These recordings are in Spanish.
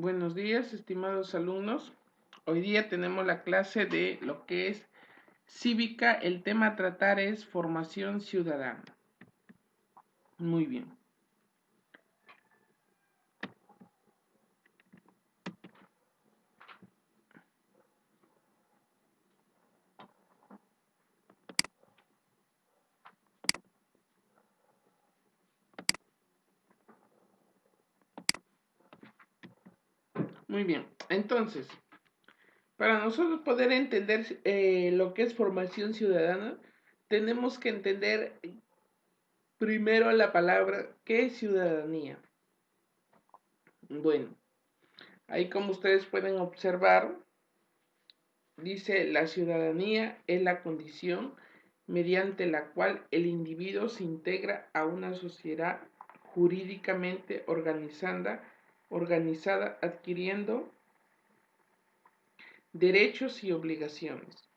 Buenos días, estimados alumnos. Hoy día tenemos la clase de lo que es cívica. El tema a tratar es formación ciudadana. Muy bien. Muy bien. Entonces, para nosotros poder entender lo que es formación ciudadana, tenemos que entender primero la palabra, ¿qué es ciudadanía? Bueno, ahí como ustedes pueden observar, dice, la ciudadanía es la condición mediante la cual el individuo se integra a una sociedad jurídicamente organizada adquiriendo derechos y obligaciones.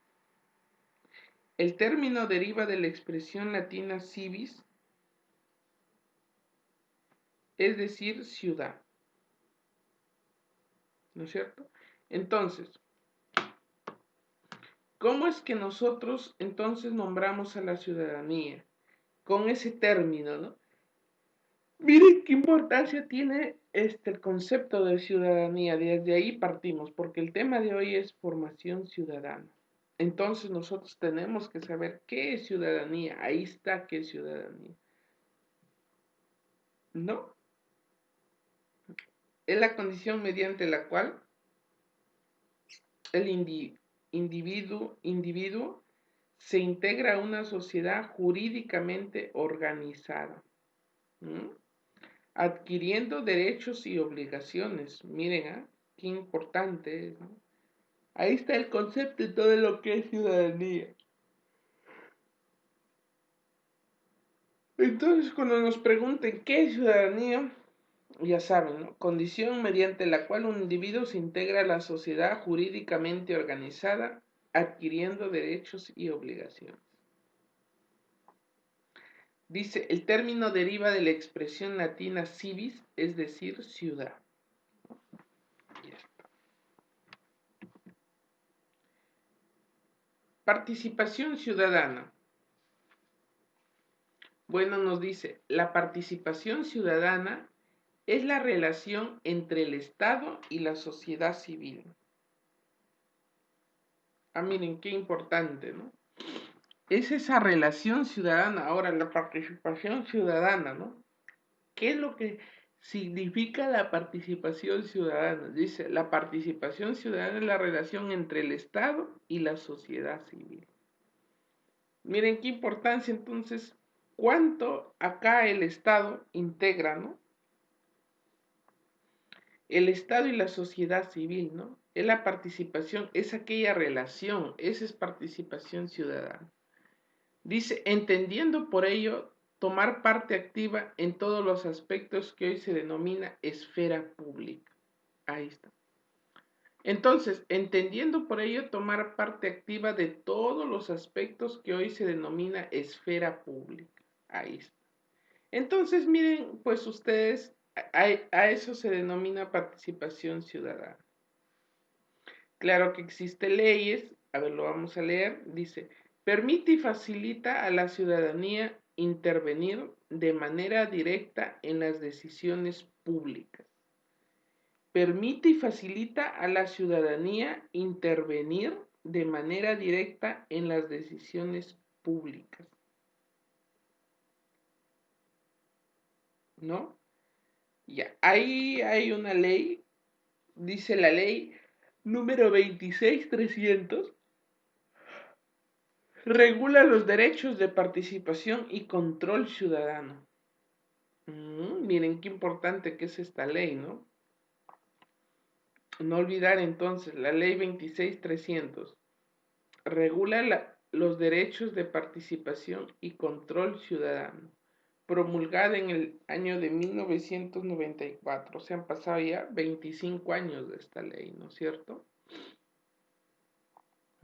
El término deriva de la expresión latina civis, es decir, ciudad. ¿No es cierto? Entonces, ¿cómo es que nosotros entonces nombramos a la ciudadanía? Con ese término, ¿no? Miren qué importancia tiene el concepto de ciudadanía. Desde ahí partimos, porque el tema de hoy es formación ciudadana. Entonces nosotros tenemos que saber qué es ciudadanía. Ahí está qué es ciudadanía. ¿No? Es la condición mediante la cual el individuo se integra a una sociedad jurídicamente organizada, ¿m? Adquiriendo derechos y obligaciones. Miren, qué importante es, ¿no? Ahí está el concepto de todo lo que es ciudadanía. Entonces, cuando nos pregunten qué es ciudadanía, ya saben, ¿no? Condición mediante la cual un individuo se integra a la sociedad jurídicamente organizada, adquiriendo derechos y obligaciones. Dice, el término deriva de la expresión latina civis, es decir, ciudad. Ya está. Participación ciudadana. Bueno, nos dice, la participación ciudadana es la relación entre el Estado y la sociedad civil. Miren, qué importante, ¿no? Es esa relación ciudadana. Ahora, la participación ciudadana, ¿no? ¿Qué es lo que significa la participación ciudadana? Dice, la participación ciudadana es la relación entre el Estado y la sociedad civil. Miren qué importancia entonces, cuánto acá el Estado integra, ¿no? El Estado y la sociedad civil, ¿no? Es la participación, es aquella relación, esa es participación ciudadana. Dice, entendiendo por ello tomar parte activa en todos los aspectos que hoy se denomina esfera pública. Ahí está. Entonces, entendiendo por ello tomar parte activa de todos los aspectos que hoy se denomina esfera pública. Ahí está. Entonces, miren, pues ustedes, a eso se denomina participación ciudadana. Claro que existen leyes, a ver, lo vamos a leer, dice, permite y facilita a la ciudadanía intervenir de manera directa en las decisiones públicas. Permite y facilita a la ciudadanía intervenir de manera directa en las decisiones públicas. ¿No? Ya, ahí hay una ley, dice la ley número 26300, regula los derechos de participación y control ciudadano. Miren qué importante que es esta ley, ¿no? No olvidar entonces, la ley 26300 regula los derechos de participación y control ciudadano, promulgada en el año de 1994. Se han pasado ya 25 años de esta ley, ¿no es cierto?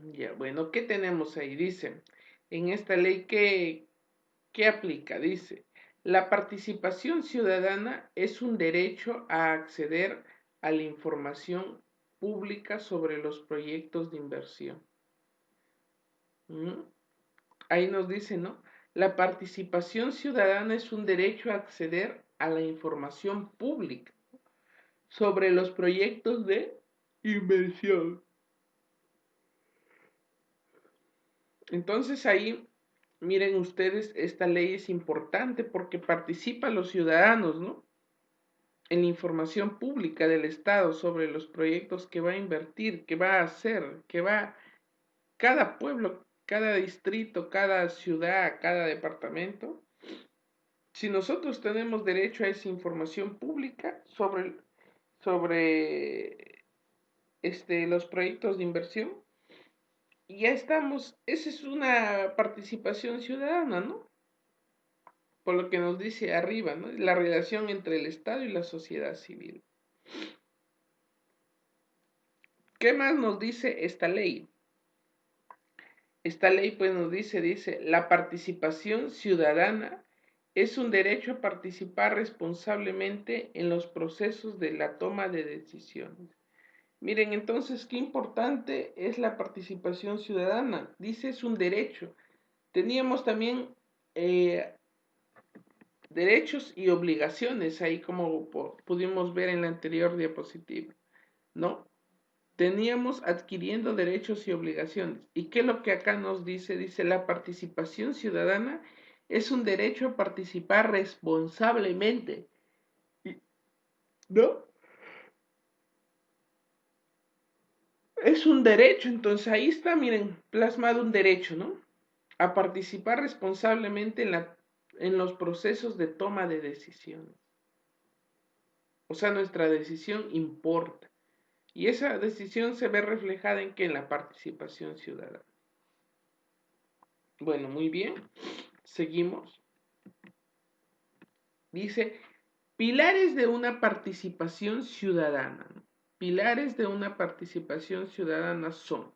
Ya, bueno, ¿qué tenemos ahí? Dice, en esta ley, ¿qué aplica? Dice, la participación ciudadana es un derecho a acceder a la información pública sobre los proyectos de inversión. ¿Mm? Ahí nos dice, ¿no? La participación ciudadana es un derecho a acceder a la información pública sobre los proyectos de inversión. Entonces ahí, miren ustedes, esta ley es importante porque participan los ciudadanos, ¿no? En la información pública del Estado sobre los proyectos que va a invertir, que va a hacer, que va cada pueblo, cada distrito, cada ciudad, cada departamento. Si nosotros tenemos derecho a esa información pública sobre los proyectos de inversión, ya estamos, esa es una participación ciudadana, ¿no? Por lo que nos dice arriba, ¿no? La relación entre el Estado y la sociedad civil. ¿Qué más nos dice esta ley? Esta ley pues nos dice, la participación ciudadana es un derecho a participar responsablemente en los procesos de la toma de decisiones. Miren, entonces, qué importante es la participación ciudadana. Dice, es un derecho. Teníamos también derechos y obligaciones, ahí como pudimos ver en la anterior diapositiva, ¿no? Teníamos adquiriendo derechos y obligaciones. ¿Y qué es lo que acá nos dice? Dice, la participación ciudadana es un derecho a participar responsablemente, ¿no? Es un derecho, entonces ahí está, miren, plasmado un derecho, ¿no? A participar responsablemente en los procesos de toma de decisiones. O sea, nuestra decisión importa. Y esa decisión se ve reflejada en que en la participación ciudadana. Bueno, muy bien. Seguimos. Dice, pilares de una participación ciudadana. Pilares de una participación ciudadana son.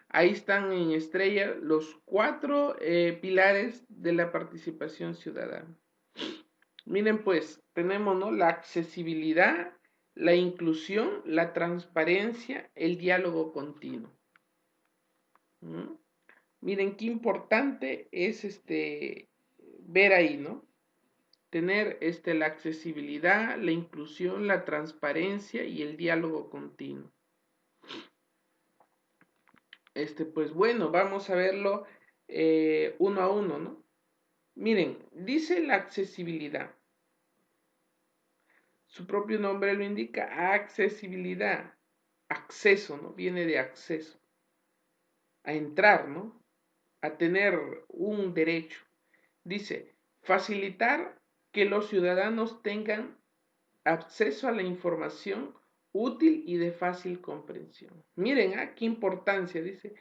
Ahí están en estrella los 4 pilares de la participación ciudadana. Miren pues, tenemos, ¿no? La accesibilidad, la inclusión, la transparencia, el diálogo continuo. ¿Mm? Miren qué importante es ver ahí, ¿no? Tener la accesibilidad, la inclusión, la transparencia y el diálogo continuo. Pues bueno, vamos a verlo uno a uno, ¿no? Miren, dice la accesibilidad. Su propio nombre lo indica, accesibilidad, acceso, ¿no? Viene de acceso, a entrar, ¿no? A tener un derecho. Dice, facilitar que los ciudadanos tengan acceso a la información útil y de fácil comprensión. Miren, qué importancia, dice,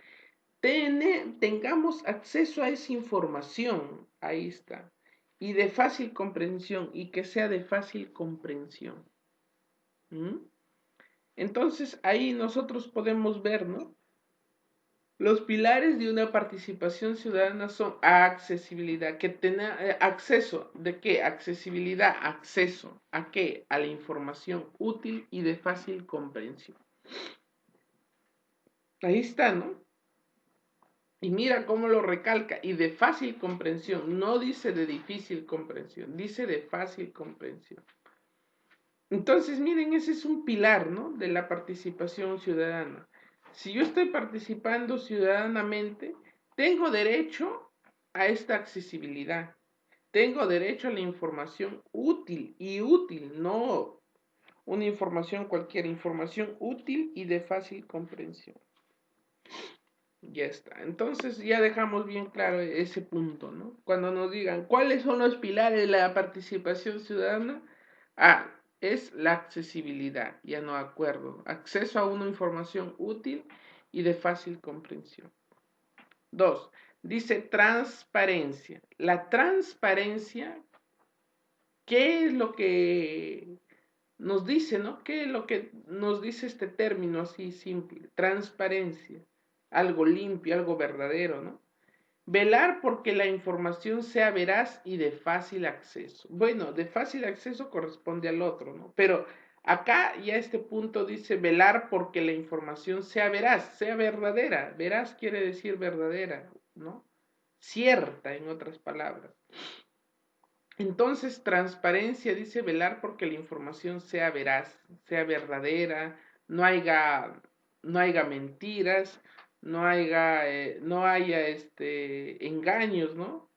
tengamos acceso a esa información, ahí está, y de fácil comprensión, y que sea de fácil comprensión. ¿Mm? Entonces ahí nosotros podemos ver, ¿no? Los pilares de una participación ciudadana son accesibilidad, que tenga acceso, ¿de qué? Accesibilidad, acceso, ¿a qué? A la información útil y de fácil comprensión. Ahí está, ¿no? Y mira cómo lo recalca, y de fácil comprensión, no dice de difícil comprensión, dice de fácil comprensión. Entonces, miren, ese es un pilar, ¿no? De la participación ciudadana. Si yo estoy participando ciudadanamente, tengo derecho a esta accesibilidad. Tengo derecho a la información útil y útil, no una información cualquier, información útil y de fácil comprensión. Ya está. Entonces ya dejamos bien claro ese punto, ¿no? Cuando nos digan cuáles son los pilares de la participación ciudadana, es la accesibilidad, ya no acuerdo. Acceso a una información útil y de fácil comprensión. 2. Dice transparencia. La transparencia, ¿qué es lo que nos dice, ¿no? ¿Qué es lo que nos dice este término así simple? Transparencia. Algo limpio, algo verdadero, ¿no? Velar porque la información sea veraz y de fácil acceso. Bueno, de fácil acceso corresponde al otro, ¿no? Pero Acá ya este punto dice velar porque la información sea veraz, sea verdadera. Veraz quiere decir verdadera, ¿no? Cierta, en otras palabras. Entonces, transparencia dice velar porque la información sea veraz, sea verdadera, no haya, no haya mentiras, no haya engaños, ¿no?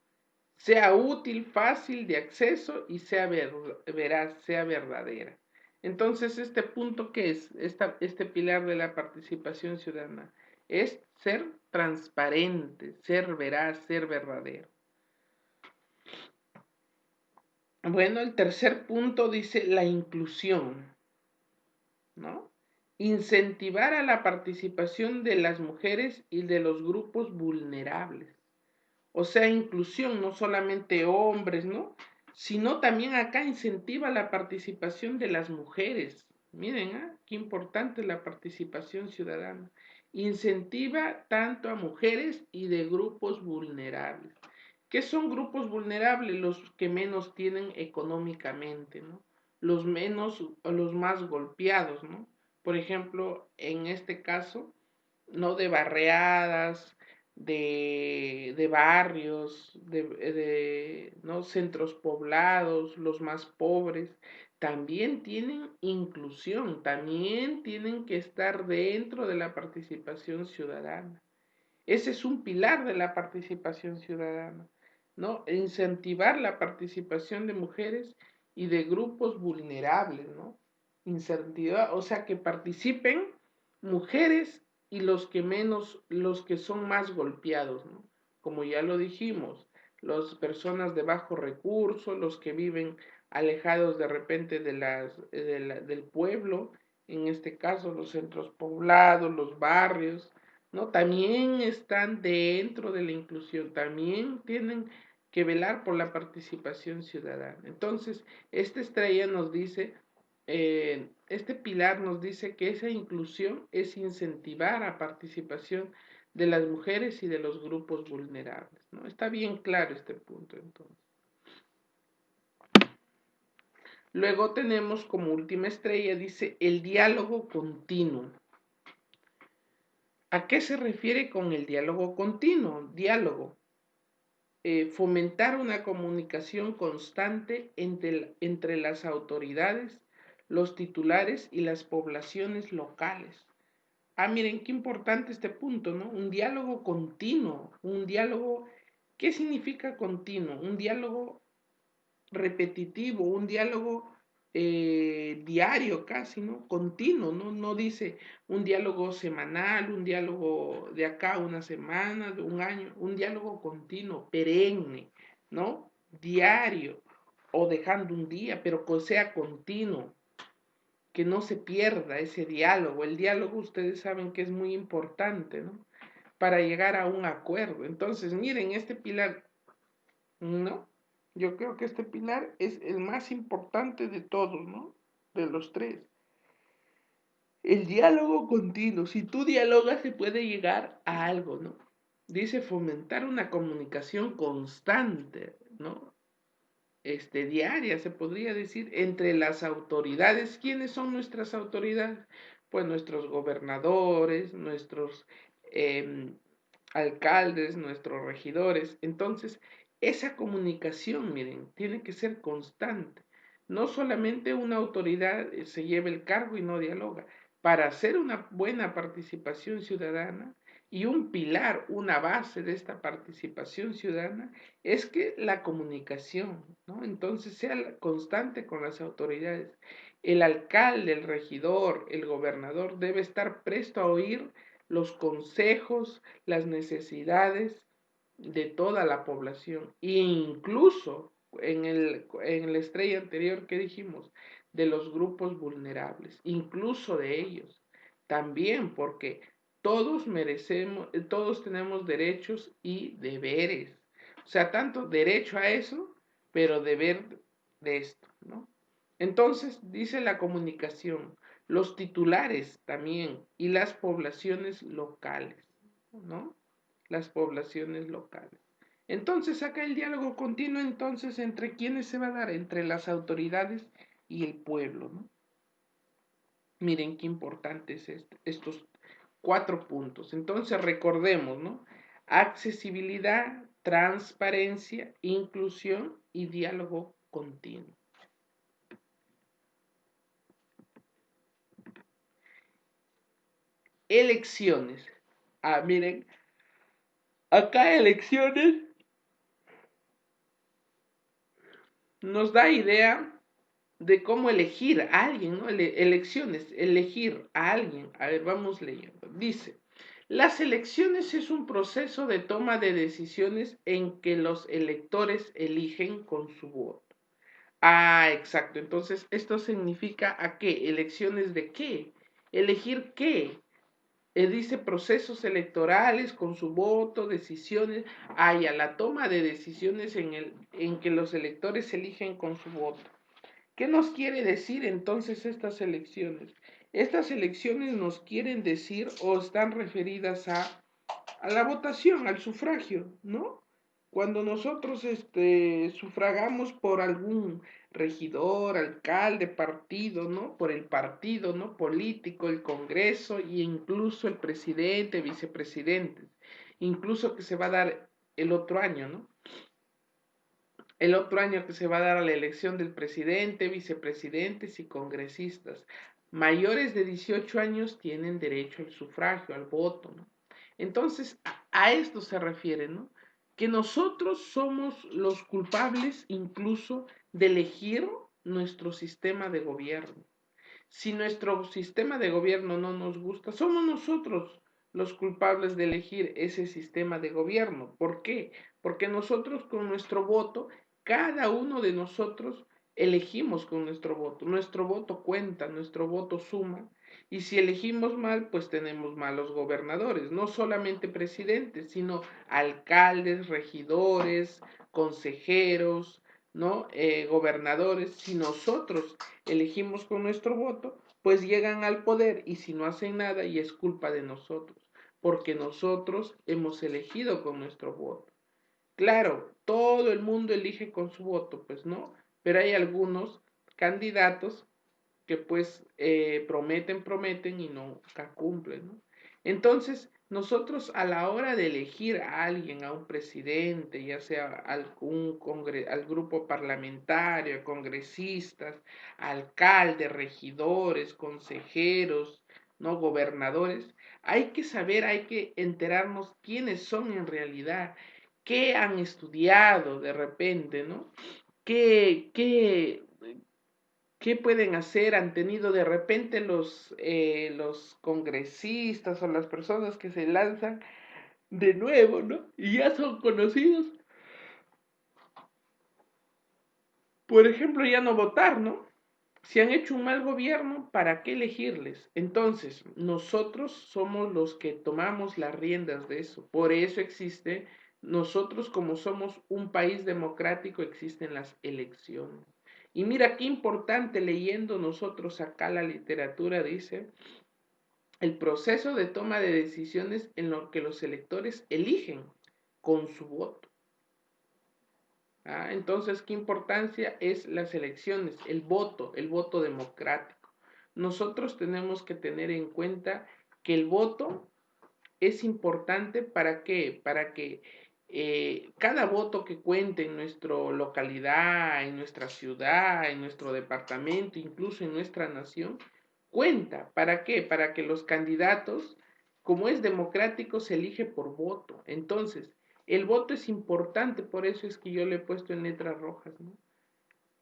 Sea útil, fácil de acceso y sea veraz, sea verdadera. Entonces, este punto, ¿qué es? Este pilar de la participación ciudadana es ser transparente, ser veraz, ser verdadero. Bueno, el tercer punto dice la inclusión, ¿no? Incentivar a la participación de las mujeres y de los grupos vulnerables. O sea, inclusión, no solamente hombres, ¿no? Sino también acá incentiva la participación de las mujeres. Miren, qué importante la participación ciudadana. Incentiva tanto a mujeres y de grupos vulnerables. ¿Qué son grupos vulnerables? Los que menos tienen económicamente, ¿no? Los menos o los más golpeados, ¿no? Por ejemplo, en este caso, ¿no? De barriadas, de barrios, ¿no? Centros poblados, los más pobres, también tienen inclusión, también tienen que estar dentro de la participación ciudadana. Ese es un pilar de la participación ciudadana, ¿no? Incentivar la participación de mujeres y de grupos vulnerables, ¿no? Incentivar, o sea, que participen mujeres y los que son más golpeados, ¿no? Como ya lo dijimos, las personas de bajo recurso, los que viven alejados de repente del pueblo, en este caso los centros poblados, los barrios, ¿no? También están dentro de la inclusión, también tienen que velar por la participación ciudadana. Entonces, esta estrella nos dice, este pilar nos dice que esa inclusión es incentivar la participación de las mujeres y de los grupos vulnerables, ¿no? Está bien claro este punto, entonces. Luego tenemos como última estrella, dice, el diálogo continuo. ¿A qué se refiere con el diálogo continuo? Diálogo. Fomentar una comunicación constante entre las autoridades, los titulares y las poblaciones locales. Miren, qué importante este punto, ¿no? Un diálogo continuo, un diálogo, ¿qué significa continuo? Un diálogo repetitivo, un diálogo diario casi, ¿no? Continuo, ¿no? No dice un diálogo semanal, un diálogo de acá una semana, de un año, un diálogo continuo, perenne, ¿no? Diario o dejando un día, pero que sea continuo, que no se pierda ese diálogo. El diálogo ustedes saben que es muy importante, ¿no? Para llegar a un acuerdo. Entonces, miren, este pilar, ¿no? Yo creo que este pilar es el más importante de todos, ¿no? De los tres. El diálogo continuo. Si tú dialogas, se puede llegar a algo, ¿no? Dice fomentar una comunicación constante, ¿no? Diaria, se podría decir, entre las autoridades. ¿Quiénes son nuestras autoridades? Pues nuestros gobernadores, nuestros eh, alcaldes, nuestros regidores. Entonces, esa comunicación, miren, tiene que ser constante. No solamente una autoridad se lleva el cargo y no dialoga. Para hacer una buena participación ciudadana y un pilar, una base de esta participación ciudadana, es que la comunicación, ¿no? Entonces sea constante con las autoridades. El alcalde, el regidor, el gobernador debe estar presto a oír los consejos, las necesidades de toda la población, e incluso en la estrella anterior que dijimos, de los grupos vulnerables, incluso de ellos, también porque todos merecemos, todos tenemos derechos y deberes, o sea, tanto derecho a eso, pero deber de esto, ¿no? Entonces, dice la comunicación, los titulares también y las poblaciones locales, ¿no? Las poblaciones locales. Entonces, acá el diálogo continuo, entonces, ¿entre quiénes se va a dar? Entre las autoridades y el pueblo, ¿no? Miren qué importantes estos 4 puntos. Entonces recordemos, ¿no? Accesibilidad, transparencia, inclusión y diálogo continuo. Elecciones. Miren, acá elecciones nos da idea de cómo elegir a alguien, ¿no? Elecciones, elegir a alguien. A ver, vamos leyendo. Dice, las elecciones es un proceso de toma de decisiones en que los electores eligen con su voto. Exacto. Entonces, esto significa ¿a qué? ¿Elecciones de qué? ¿Elegir qué? Dice procesos electorales con su voto, decisiones, a la toma de decisiones en que los electores eligen con su voto. ¿Qué nos quiere decir entonces estas elecciones? Estas elecciones nos quieren decir o están referidas a la votación, al sufragio, ¿no? Cuando nosotros sufragamos por algún regidor, alcalde, partido, ¿no? Por el partido, ¿no? Político, el Congreso e incluso el presidente, vicepresidente, incluso que se va a dar el otro año, ¿no? El otro año que se va a dar a la elección del presidente, vicepresidentes y congresistas. Mayores de 18 años tienen derecho al sufragio, al voto, ¿no? Entonces, a esto se refiere, ¿no? Que nosotros somos los culpables incluso de elegir nuestro sistema de gobierno. Si nuestro sistema de gobierno no nos gusta, somos nosotros los culpables de elegir ese sistema de gobierno. ¿Por qué? Porque nosotros con nuestro voto, cada uno de nosotros elegimos con nuestro voto. Nuestro voto cuenta, nuestro voto suma. Y si elegimos mal, pues tenemos malos gobernadores, no solamente presidentes, sino alcaldes, regidores, consejeros, ¿no? Gobernadores. Si nosotros elegimos con nuestro voto, pues llegan al poder y si no hacen nada y es culpa de nosotros, porque nosotros hemos elegido con nuestro voto. Claro, todo el mundo elige con su voto, pues no, pero hay algunos candidatos que pues prometen y nunca cumplen, ¿no? Entonces, nosotros a la hora de elegir a alguien, a un presidente, ya sea al grupo parlamentario, congresistas, alcaldes, regidores, consejeros, ¿no? Gobernadores, hay que saber, hay que enterarnos quiénes son en realidad, qué han estudiado de repente, ¿no? ¿Qué pueden hacer? Han tenido de repente los congresistas o las personas que se lanzan de nuevo, ¿no? Y ya son conocidos. Por ejemplo, ya no votar, ¿no? Si han hecho un mal gobierno, ¿para qué elegirles? Entonces, nosotros somos los que tomamos las riendas de eso. Por eso existe, nosotros como somos un país democrático, existen las elecciones. Y mira qué importante leyendo nosotros acá la literatura dice el proceso de toma de decisiones en lo que los electores eligen con su voto. Entonces, ¿qué importancia es las elecciones? El voto democrático. Nosotros tenemos que tener en cuenta que el voto es importante para qué? Para que cada voto que cuente en nuestra localidad, en nuestra ciudad, en nuestro departamento, incluso en nuestra nación, cuenta. ¿Para qué? Para que los candidatos, como es democrático, se elige por voto. Entonces, el voto es importante, por eso es que yo le he puesto en letras rojas, ¿no?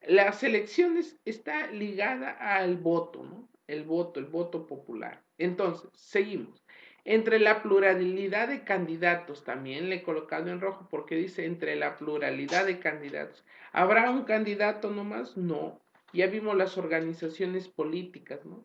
Las elecciones está ligada al voto, ¿no? El voto popular. Entonces, seguimos. Entre la pluralidad de candidatos, también le he colocado en rojo porque dice entre la pluralidad de candidatos. ¿Habrá un candidato nomás? No. Ya vimos las organizaciones políticas, ¿no?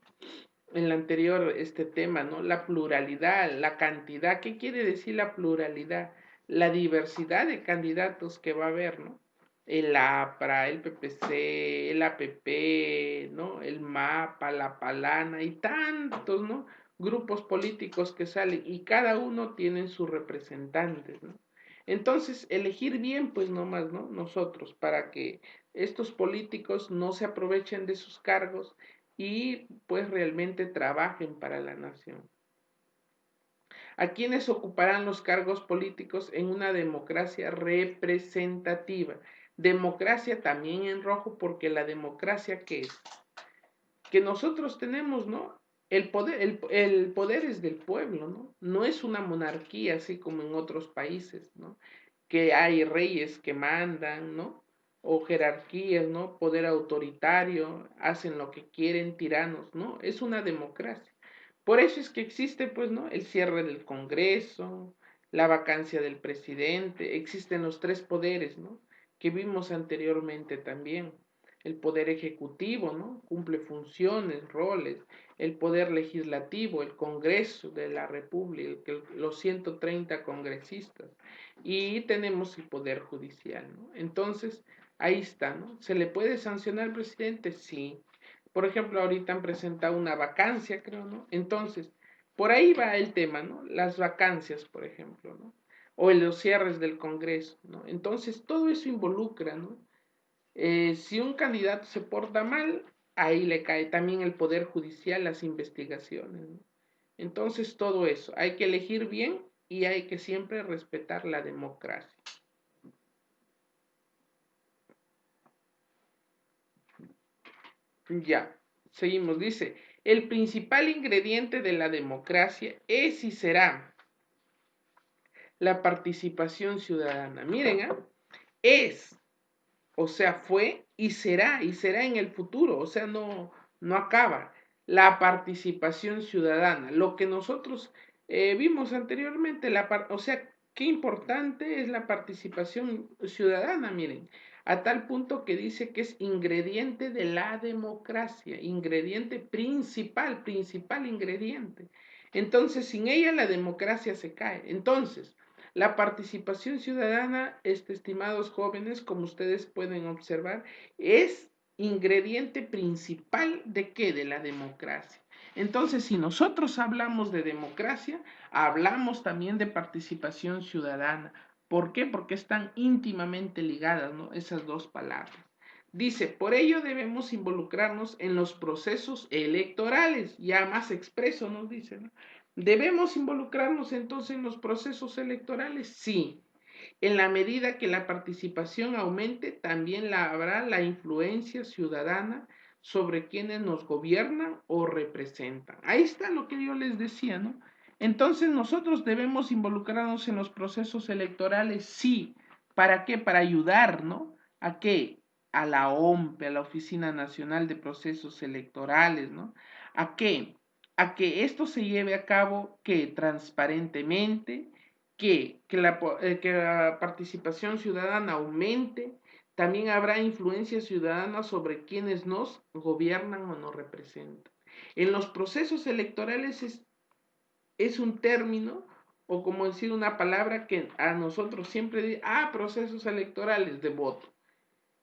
En el anterior tema, ¿no? La pluralidad, la cantidad. ¿Qué quiere decir la pluralidad? La diversidad de candidatos que va a haber, ¿no? El APRA, el PPC, el APP, ¿no? El MAPA, la Palana y tantos, ¿no? Grupos políticos que salen y cada uno tiene sus representantes, ¿no? Entonces, elegir bien, pues nomás, ¿no? Nosotros, para que estos políticos no se aprovechen de sus cargos y pues realmente trabajen para la nación. A quienes ocuparán los cargos políticos en una democracia representativa. Democracia también en rojo, porque la democracia, ¿qué es? Que nosotros tenemos, ¿no? El poder es del pueblo, ¿no? No es una monarquía así como en otros países, ¿no? Que hay reyes que mandan, ¿no? O jerarquías, ¿no? Poder autoritario, hacen lo que quieren, tiranos, ¿no? Es una democracia. Por eso es que existe, pues, ¿no? El cierre del Congreso, la vacancia del presidente, existen los tres poderes, ¿no? Que vimos anteriormente también. El poder ejecutivo, ¿no? Cumple funciones, roles. El poder legislativo, el Congreso de la República, los 130 congresistas. Y tenemos el poder judicial, ¿no? Entonces, ahí está, ¿no? ¿Se le puede sancionar al presidente? Sí. Por ejemplo, ahorita han presentado una vacancia, creo, ¿no? Entonces, por ahí va el tema, ¿no? Las vacancias, por ejemplo, ¿no? O los cierres del Congreso, ¿no? Entonces, todo eso involucra, ¿no? Si un candidato se porta mal, ahí le cae también el Poder Judicial, las investigaciones, ¿no? Entonces, todo eso, hay que elegir bien y hay que siempre respetar la democracia. Ya, seguimos, dice, el principal ingrediente de la democracia es y será la participación ciudadana. Miren, ¿eh? Es, o sea, fue y será en el futuro, o sea, no acaba. La participación ciudadana, lo que nosotros vimos anteriormente, o sea, qué importante es la participación ciudadana, miren, a tal punto que dice que es ingrediente de la democracia, ingrediente principal ingrediente. Entonces, sin ella la democracia se cae. Entonces, la participación ciudadana, estimados jóvenes, como ustedes pueden observar, es ingrediente principal de qué? De la democracia. Entonces, si nosotros hablamos de democracia, hablamos también de participación ciudadana. ¿Por qué? Porque están íntimamente ligadas, ¿no? Esas dos palabras. Dice, por ello debemos involucrarnos en los procesos electorales, ya más expreso nos dice, ¿no? ¿Debemos involucrarnos entonces en los procesos electorales? Sí. En la medida que la participación aumente, también habrá la influencia ciudadana sobre quienes nos gobiernan o representan. Ahí está lo que yo les decía, ¿no? Entonces nosotros debemos involucrarnos en los procesos electorales, sí. ¿Para qué? Para ayudar, ¿no? ¿A qué? A la OMP, a la Oficina Nacional de Procesos Electorales, ¿no? ¿A qué? A que esto se lleve a cabo que transparentemente, que la participación ciudadana aumente, también habrá influencia ciudadana sobre quienes nos gobiernan o nos representan. En los procesos electorales es un término o como decir una palabra que a nosotros siempre dice, procesos electorales de voto.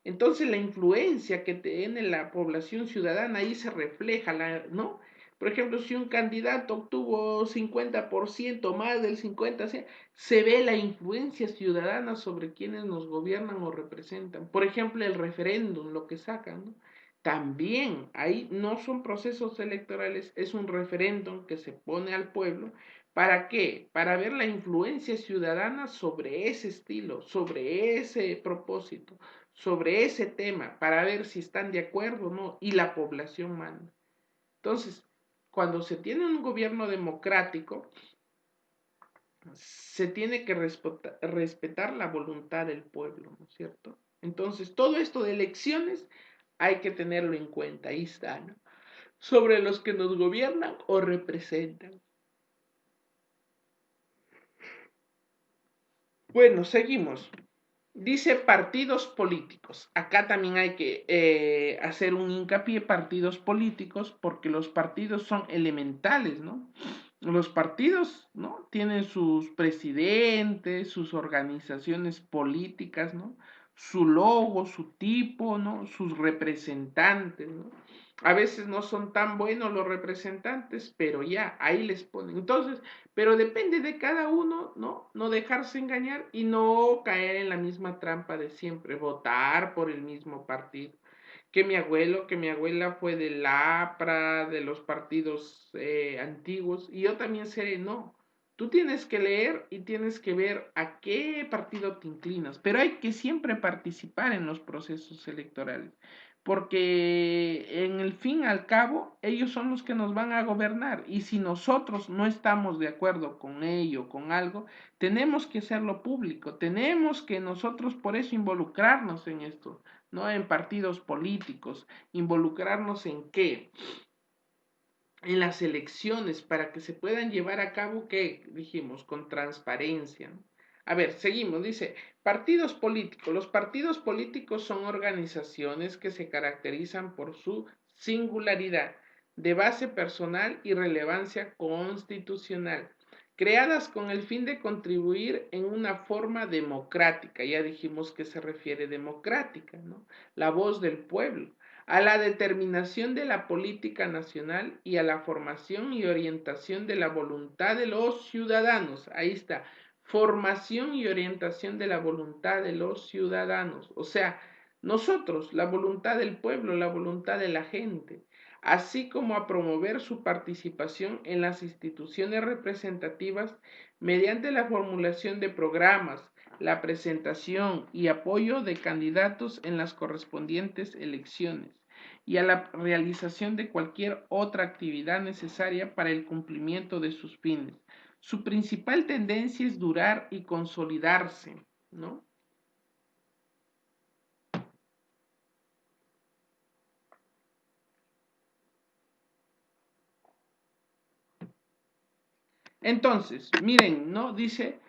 Entonces la influencia que tiene la población ciudadana ahí se refleja, ¿no? Por ejemplo, si un candidato obtuvo 50%, más del 50%, se ve la influencia ciudadana sobre quienes nos gobiernan o representan. Por ejemplo, el referéndum, lo que sacan, ¿no? También ahí no son procesos electorales, es un referéndum que se pone al pueblo. ¿Para qué? Para ver la influencia ciudadana sobre ese estilo, sobre ese propósito, sobre ese tema, para ver si están de acuerdo o no, y la población manda. Entonces, cuando se tiene un gobierno democrático, se tiene que respetar la voluntad del pueblo, ¿no es cierto? Entonces, todo esto de elecciones hay que tenerlo en cuenta, ahí está, ¿no? Sobre los que nos gobiernan o representan. Bueno, seguimos. Dice partidos políticos. Acá también hay que hacer un hincapié partidos políticos porque los partidos son elementales, ¿no? Los partidos, ¿no? Tienen sus presidentes, sus organizaciones políticas, ¿no? Su logo, su tipo, ¿no? Sus representantes, ¿no? A veces no son tan buenos los representantes, pero ya, ahí les ponen. Entonces, pero depende de cada uno, ¿no? No dejarse engañar y no caer en la misma trampa de siempre, votar por el mismo partido. que mi abuelo, que mi abuela fue del APRA, de los partidos antiguos, y yo también seré, no. Tú tienes que leer y tienes que ver a qué partido te inclinas, pero hay que siempre participar en los procesos electorales, porque en el fin al cabo ellos son los que nos van a gobernar, y si nosotros no estamos de acuerdo con ello, con algo, tenemos que hacerlo público, tenemos que nosotros por eso involucrarnos en esto, no en partidos políticos, involucrarnos en qué, en las elecciones para que se puedan llevar a cabo, ¿qué dijimos? Con transparencia. ¿No? A ver, seguimos, dice, partidos políticos. Los partidos políticos son organizaciones que se caracterizan por su singularidad, de base personal y relevancia constitucional, creadas con el fin de contribuir en una forma democrática, ya dijimos que se refiere democrática, ¿no? La voz del pueblo, a la determinación de la política nacional y a la formación y orientación de la voluntad de los ciudadanos. Ahí está, formación y orientación de la voluntad de los ciudadanos. O sea, nosotros, la voluntad del pueblo, la voluntad de la gente, así como a promover su participación en las instituciones representativas mediante la formulación de programas, la presentación y apoyo de candidatos en las correspondientes elecciones y a la realización de cualquier otra actividad necesaria para el cumplimiento de sus fines. Su principal tendencia es durar y consolidarse, ¿no? Entonces, miren, ¿no? Dice,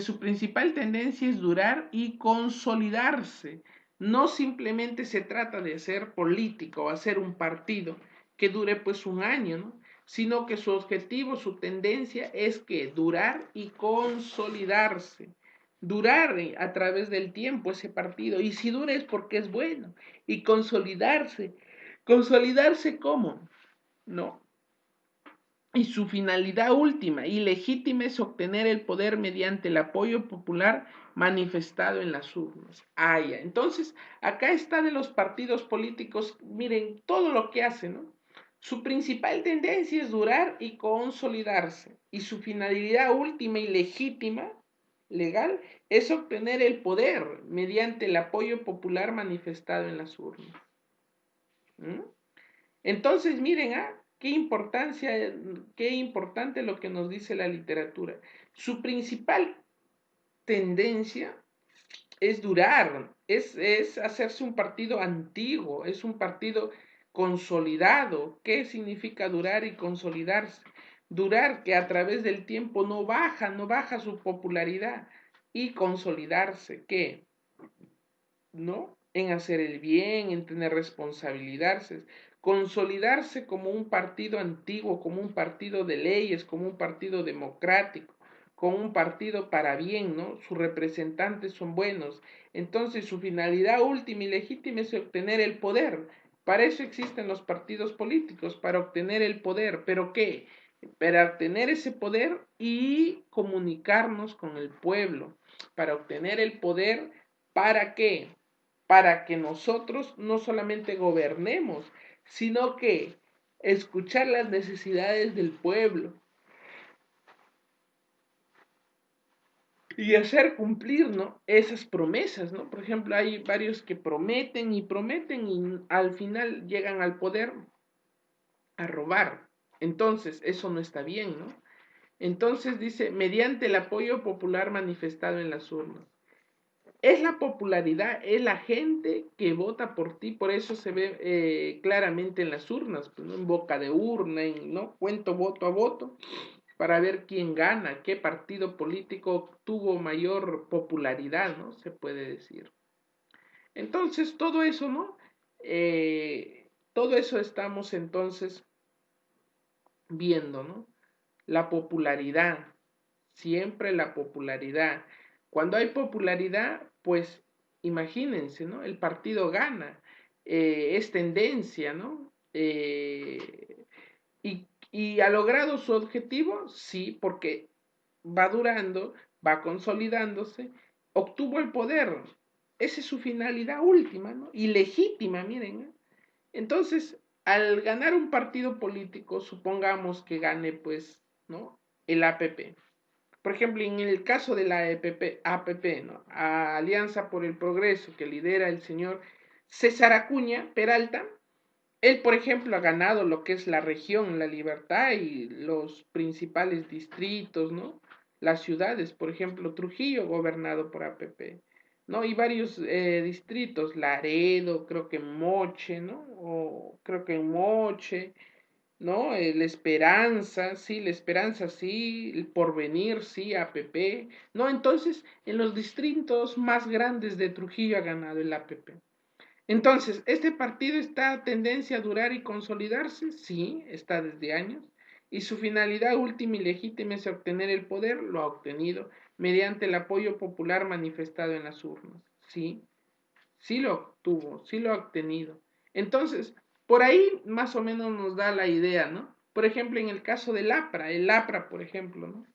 su principal tendencia es durar y consolidarse. No simplemente se trata de hacer política o hacer un partido que dure pues un año, ¿no? Sino que su objetivo, su tendencia es que durar y consolidarse. Durar a través del tiempo ese partido. Y si dura es porque es bueno. Y consolidarse. ¿Consolidarse cómo? ¿No? Y su finalidad última y legítima es obtener el poder mediante el apoyo popular manifestado en las urnas. Ah, ya. Entonces, acá está de los partidos políticos, miren todo lo que hacen, ¿no? Su principal tendencia es durar y consolidarse. Y su finalidad última y legítima, legal, es obtener el poder mediante el apoyo popular manifestado en las urnas. ¿Mm? Entonces, miren, qué importancia, qué importante lo que nos dice la literatura. Su principal tendencia es durar, es hacerse un partido antiguo, es un partido consolidado. ¿Qué significa durar y consolidarse? Durar que a través del tiempo no baja su popularidad y consolidarse, ¿qué? ¿No? En hacer el bien, en tener responsabilidades, consolidarse como un partido antiguo, como un partido de leyes, como un partido democrático, como un partido para bien, ¿no? Sus representantes son buenos. Entonces su finalidad última y legítima es obtener el poder. Para eso existen los partidos políticos, para obtener el poder. ¿Pero qué? Para obtener ese poder y comunicarnos con el pueblo. Para obtener el poder, ¿para qué? Para que nosotros no solamente gobernemos, sino que escuchar las necesidades del pueblo y hacer cumplir, ¿no? Esas promesas, ¿no? Por ejemplo, hay varios que prometen y al final llegan al poder a robar. Entonces, eso no está bien, ¿no? Entonces dice, mediante el apoyo popular manifestado en las urnas. Es la popularidad, es la gente que vota por ti, por eso se ve claramente en las urnas, pues, ¿no? En boca de urna, ¿no? Cuento voto a voto, para ver quién gana, qué partido político tuvo mayor popularidad, ¿no? Se puede decir. Entonces, todo eso, ¿no? Todo eso estamos entonces viendo, ¿no? La popularidad, siempre la popularidad. Cuando hay popularidad, pues imagínense, ¿no? El partido gana, es tendencia, ¿no? Y ha logrado su objetivo, sí, porque va durando, va consolidándose, obtuvo el poder, esa es su finalidad última, ¿no? Y legítima, miren, ¿eh? Entonces, al ganar un partido político, supongamos que gane, pues, ¿no? El APP. Por ejemplo, en el caso de la APP, ¿no? Alianza por el Progreso, que lidera el señor César Acuña Peralta, él, por ejemplo, ha ganado lo que es la región, la Libertad y los principales distritos, ¿no? Las ciudades, por ejemplo, Trujillo, gobernado por APP, ¿no? Y varios distritos, Laredo, creo que Moche, ¿no? O creo que en Moche, ¿no? La Esperanza, sí, el Porvenir, sí, APP, ¿no? Entonces, en los distritos más grandes de Trujillo ha ganado el APP. Entonces, ¿este partido está a tendencia a durar y consolidarse? Sí, está desde años. Y su finalidad última y legítima es obtener el poder, lo ha obtenido mediante el apoyo popular manifestado en las urnas. Sí, sí lo obtuvo, sí lo ha obtenido. Entonces, por ahí más o menos nos da la idea, ¿no? Por ejemplo, en el caso del APRA, el APRA, por ejemplo, ¿no?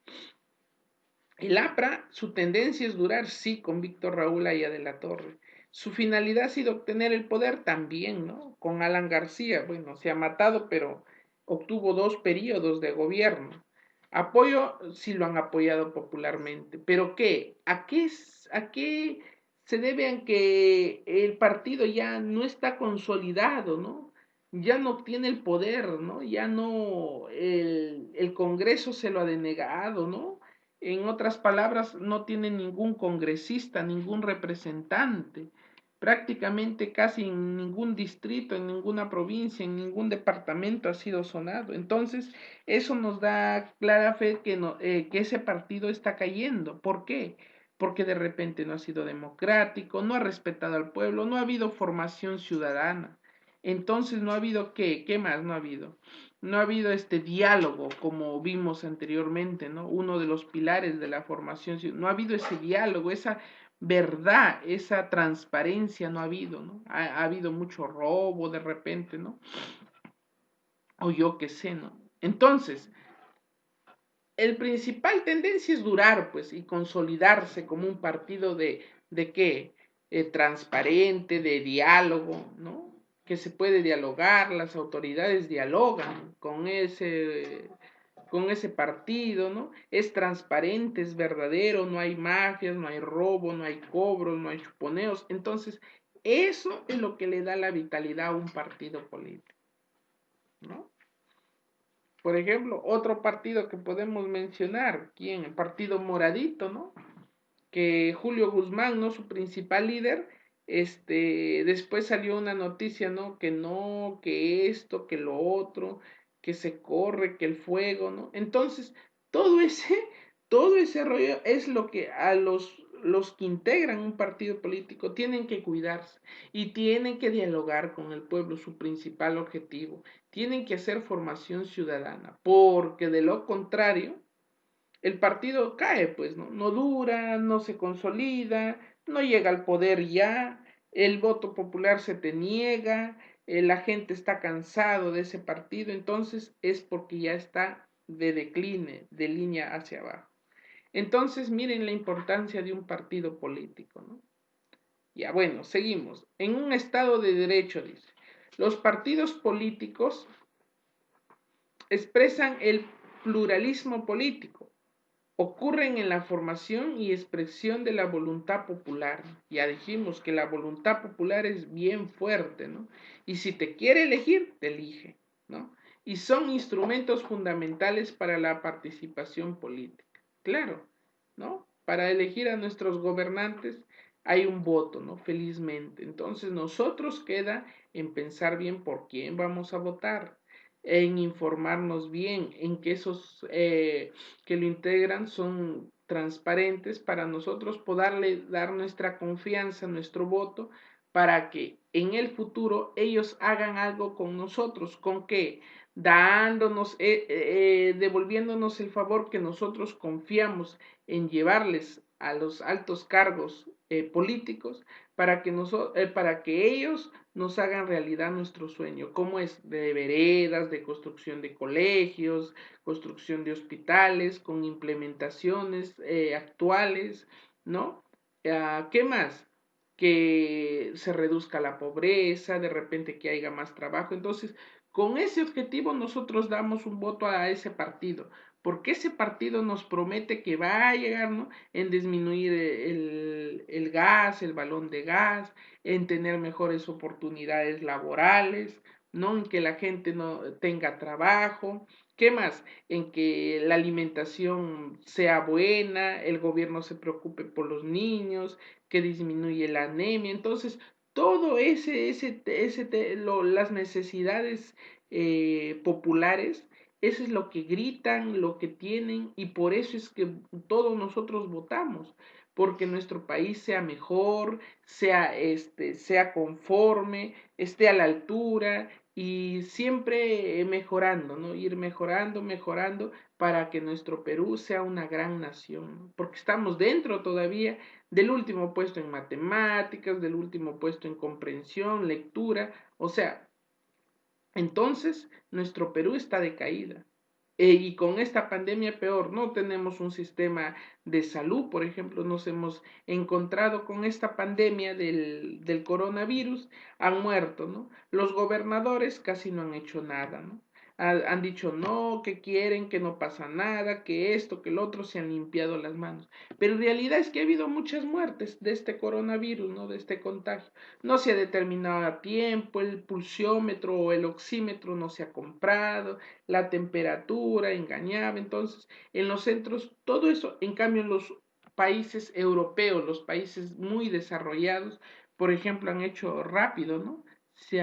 El APRA, su tendencia es durar, sí, con Víctor Raúl Aya de la Torre. Su finalidad ha sido obtener el poder también, ¿no? Con Alan García, bueno, se ha matado, pero obtuvo 2 periodos de gobierno. Apoyo, sí lo han apoyado popularmente, pero ¿qué? ¿A qué se debe a que el partido ya no está consolidado, ¿no? Ya no tiene el poder, ¿no? Ya no, el Congreso se lo ha denegado, ¿no? En otras palabras, no tiene ningún congresista, ningún representante, prácticamente casi en ningún distrito, en ninguna provincia, en ningún departamento ha sido sonado. Entonces, eso nos da clara fe que, no, que ese partido está cayendo. ¿Por qué? Porque de repente no ha sido democrático, no ha respetado al pueblo, no ha habido formación ciudadana. Entonces no ha habido qué más no ha habido. No ha habido este diálogo como vimos anteriormente, ¿no? Uno de los pilares de la formación, no ha habido ese diálogo, esa verdad, esa transparencia no ha habido, ¿no? Ha habido mucho robo de repente, ¿no? O yo qué sé, ¿no? Entonces, el principal tendencia es durar, pues, y consolidarse como un partido ¿de qué? Transparente, de diálogo, ¿no? Que se puede dialogar, las autoridades dialogan con ese partido, ¿no? Es transparente, es verdadero, no hay mafias, no hay robo, no hay cobros, no hay chuponeos. Entonces, eso es lo que le da la vitalidad a un partido político, ¿no? Por ejemplo, otro partido que podemos mencionar, ¿quién? El partido Moradito, ¿no? Que Julio Guzmán, ¿no? Su principal líder, después salió una noticia, ¿no? Que no, que esto, que lo otro, que se corre, que el fuego, ¿no? Entonces, todo ese, todo ese rollo es lo que a los que integran un partido político tienen que cuidarse y tienen que dialogar con el pueblo, su principal objetivo. Tienen que hacer formación ciudadana, porque de lo contrario, el partido cae, pues, ¿no? No dura, no se consolida, no llega al poder ya, el voto popular se te niega, la gente está cansado de ese partido, entonces es porque ya está de decline, de línea hacia abajo. Entonces, miren la importancia de un partido político, ¿no? Ya, bueno, seguimos. En un estado de derecho, dice, los partidos políticos expresan el pluralismo político, ocurren en la formación y expresión de la voluntad popular. Ya dijimos que la voluntad popular es bien fuerte, ¿no? Y si te quiere elegir, te elige, ¿no? Y son instrumentos fundamentales para la participación política. Claro, ¿no? Para elegir a nuestros gobernantes hay un voto, ¿no? Felizmente. Entonces nosotros queda en pensar bien por quién vamos a votar, en informarnos bien, en que esos que lo integran son transparentes para nosotros poderle dar nuestra confianza, nuestro voto, para que en el futuro ellos hagan algo con nosotros. ¿Con qué? Dándonos, devolviéndonos el favor que nosotros confiamos en llevarles a los altos cargos políticos para que ellos nos hagan realidad nuestro sueño, como es de veredas, de construcción de colegios, construcción de hospitales, con implementaciones actuales, ¿no? ¿Qué más? que se reduzca la pobreza, de repente que haya más trabajo. Entonces, con ese objetivo nosotros damos un voto a ese partido, porque ese partido nos promete que va a llegar, ¿no?, en disminuir el gas, el balón de gas, en tener mejores oportunidades laborales, ¿no?, en que la gente no tenga trabajo. ¿Qué más? En que la alimentación sea buena, el gobierno se preocupe por los niños, que disminuye la anemia. Entonces, todo las necesidades populares, eso es lo que gritan, lo que tienen, y por eso es que todos nosotros votamos, porque nuestro país sea mejor, sea conforme, esté a la altura y siempre mejorando, ¿no? Ir mejorando, mejorando para que nuestro Perú sea una gran nación, ¿no? Porque estamos dentro todavía del último puesto en matemáticas, del último puesto en comprensión, lectura, o sea, entonces nuestro Perú está de caída. Y con esta pandemia peor, no tenemos un sistema de salud, por ejemplo, nos hemos encontrado con esta pandemia del coronavirus, han muerto, ¿no? Los gobernadores casi no han hecho nada, ¿no? Han dicho no, que quieren, que no pasa nada, que esto, que el otro, se han limpiado las manos. Pero en realidad es que ha habido muchas muertes de este coronavirus, ¿no? De este contagio. No se ha determinado a tiempo, el pulsiómetro o el oxímetro no se ha comprado, la temperatura engañaba. Entonces, en los centros, todo eso. En cambio, en los países europeos, los países muy desarrollados, por ejemplo, han hecho rápido, ¿no? Se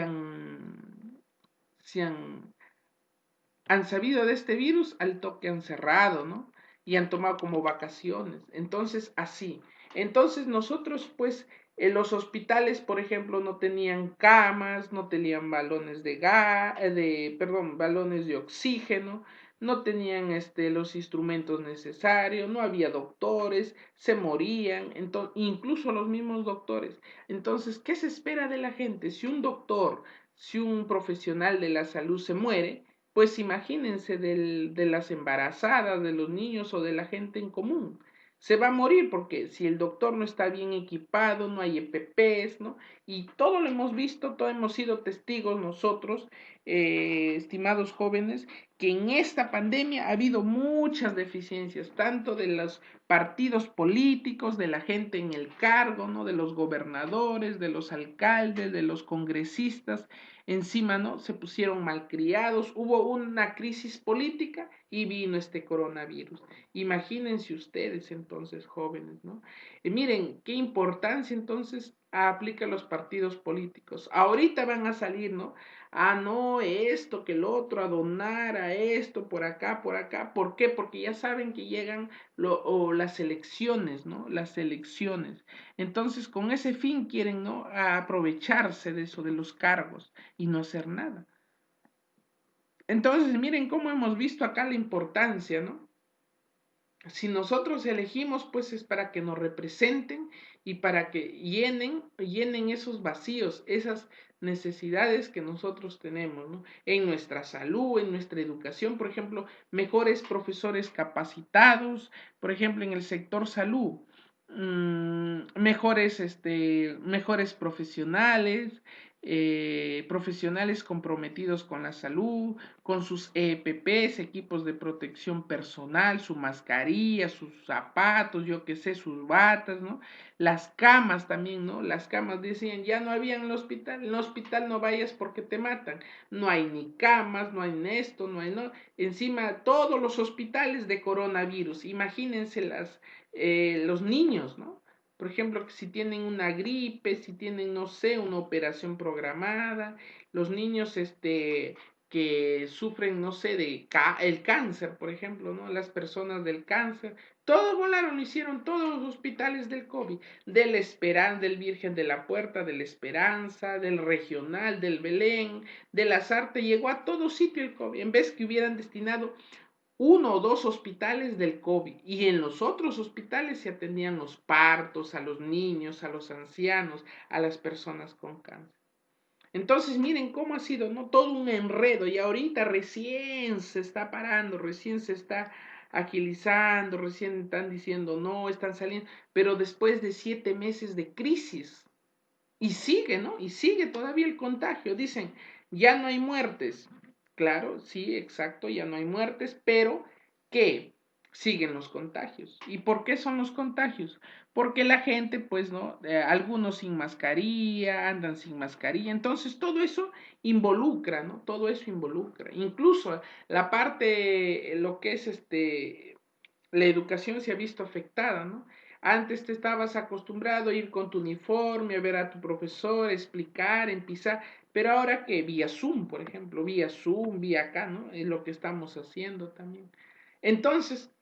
han sabido de este virus, al toque han cerrado, ¿no? Y han tomado como vacaciones. Entonces, así. Entonces, nosotros, pues, en los hospitales, por ejemplo, no tenían camas, no tenían balones de gas, perdón, balones de oxígeno, no tenían los instrumentos necesarios, no había doctores, se morían, incluso los mismos doctores. Entonces, ¿qué se espera de la gente? Si un profesional de la salud se muere, pues imagínense de las embarazadas, de los niños o de la gente en común. Se va a morir porque si el doctor no está bien equipado, no hay EPPs, ¿no? Y todo lo hemos visto, todos hemos sido testigos nosotros, estimados jóvenes, que en esta pandemia ha habido muchas deficiencias, tanto de los partidos políticos, de la gente en el cargo, ¿no? De los gobernadores, de los alcaldes, de los congresistas. Encima, ¿no? Se pusieron malcriados, hubo una crisis política y vino este coronavirus. Imagínense ustedes entonces, jóvenes, ¿no? Miren, qué importancia entonces aplica los partidos políticos. Ahorita van a salir, ¿no? Ah, no, esto, que el otro, a donar a esto, por acá, por acá. ¿Por qué? Porque ya saben que llegan las elecciones, ¿no? Las elecciones. Entonces, con ese fin quieren, ¿no?, a aprovecharse de eso, de los cargos, y no hacer nada. Entonces, miren cómo hemos visto acá la importancia, ¿no? Si nosotros elegimos, pues es para que nos representen y para que llenen esos vacíos, esas necesidades que nosotros tenemos, ¿no? En nuestra salud, en nuestra educación, por ejemplo, mejores profesores capacitados, por ejemplo, en el sector salud, mejores profesionales, profesionales comprometidos con la salud, con sus EPPs, equipos de protección personal, su mascarilla, sus zapatos, yo qué sé, sus batas, ¿no? Las camas también, ¿no? Las camas decían, ya no había en el hospital no vayas porque te matan. No hay ni camas, no hay esto, no hay, no. Encima, todos los hospitales de coronavirus, imagínense los niños, ¿no? Por ejemplo, que si tienen una gripe, si tienen, no sé, una operación programada, los niños, que sufren, no sé, el cáncer, por ejemplo, ¿no? Las personas del cáncer, todos volaron, lo hicieron todos los hospitales del COVID, del Esperanza, del Virgen de la Puerta, de la Esperanza, del Regional, del Belén, de las Artes, llegó a todo sitio el COVID, en vez que hubieran destinado uno o dos hospitales del COVID, y en los otros hospitales se atendían los partos, a los niños, a los ancianos, a las personas con cáncer. Entonces, miren cómo ha sido, ¿no? Todo un enredo, y ahorita recién se está parando, recién se está agilizando, recién están diciendo no, están saliendo, pero después de 7 meses de crisis. Y sigue, ¿no? Y sigue todavía el contagio. Dicen, ya no hay muertes. Claro, sí, exacto, ya no hay muertes, pero ¿qué? Siguen los contagios. ¿Y por qué son los contagios? Porque la gente, pues, ¿no? Algunos sin mascarilla, andan sin mascarilla. Entonces, todo eso involucra, ¿no? Todo eso involucra. Incluso la parte, lo que es la educación se ha visto afectada, ¿no? Antes te estabas acostumbrado a ir con tu uniforme, a ver a tu profesor, explicar, empezar, pero ahora que vía Zoom, por ejemplo, vía Zoom, vía acá, ¿no? Es lo que estamos haciendo también. Entonces,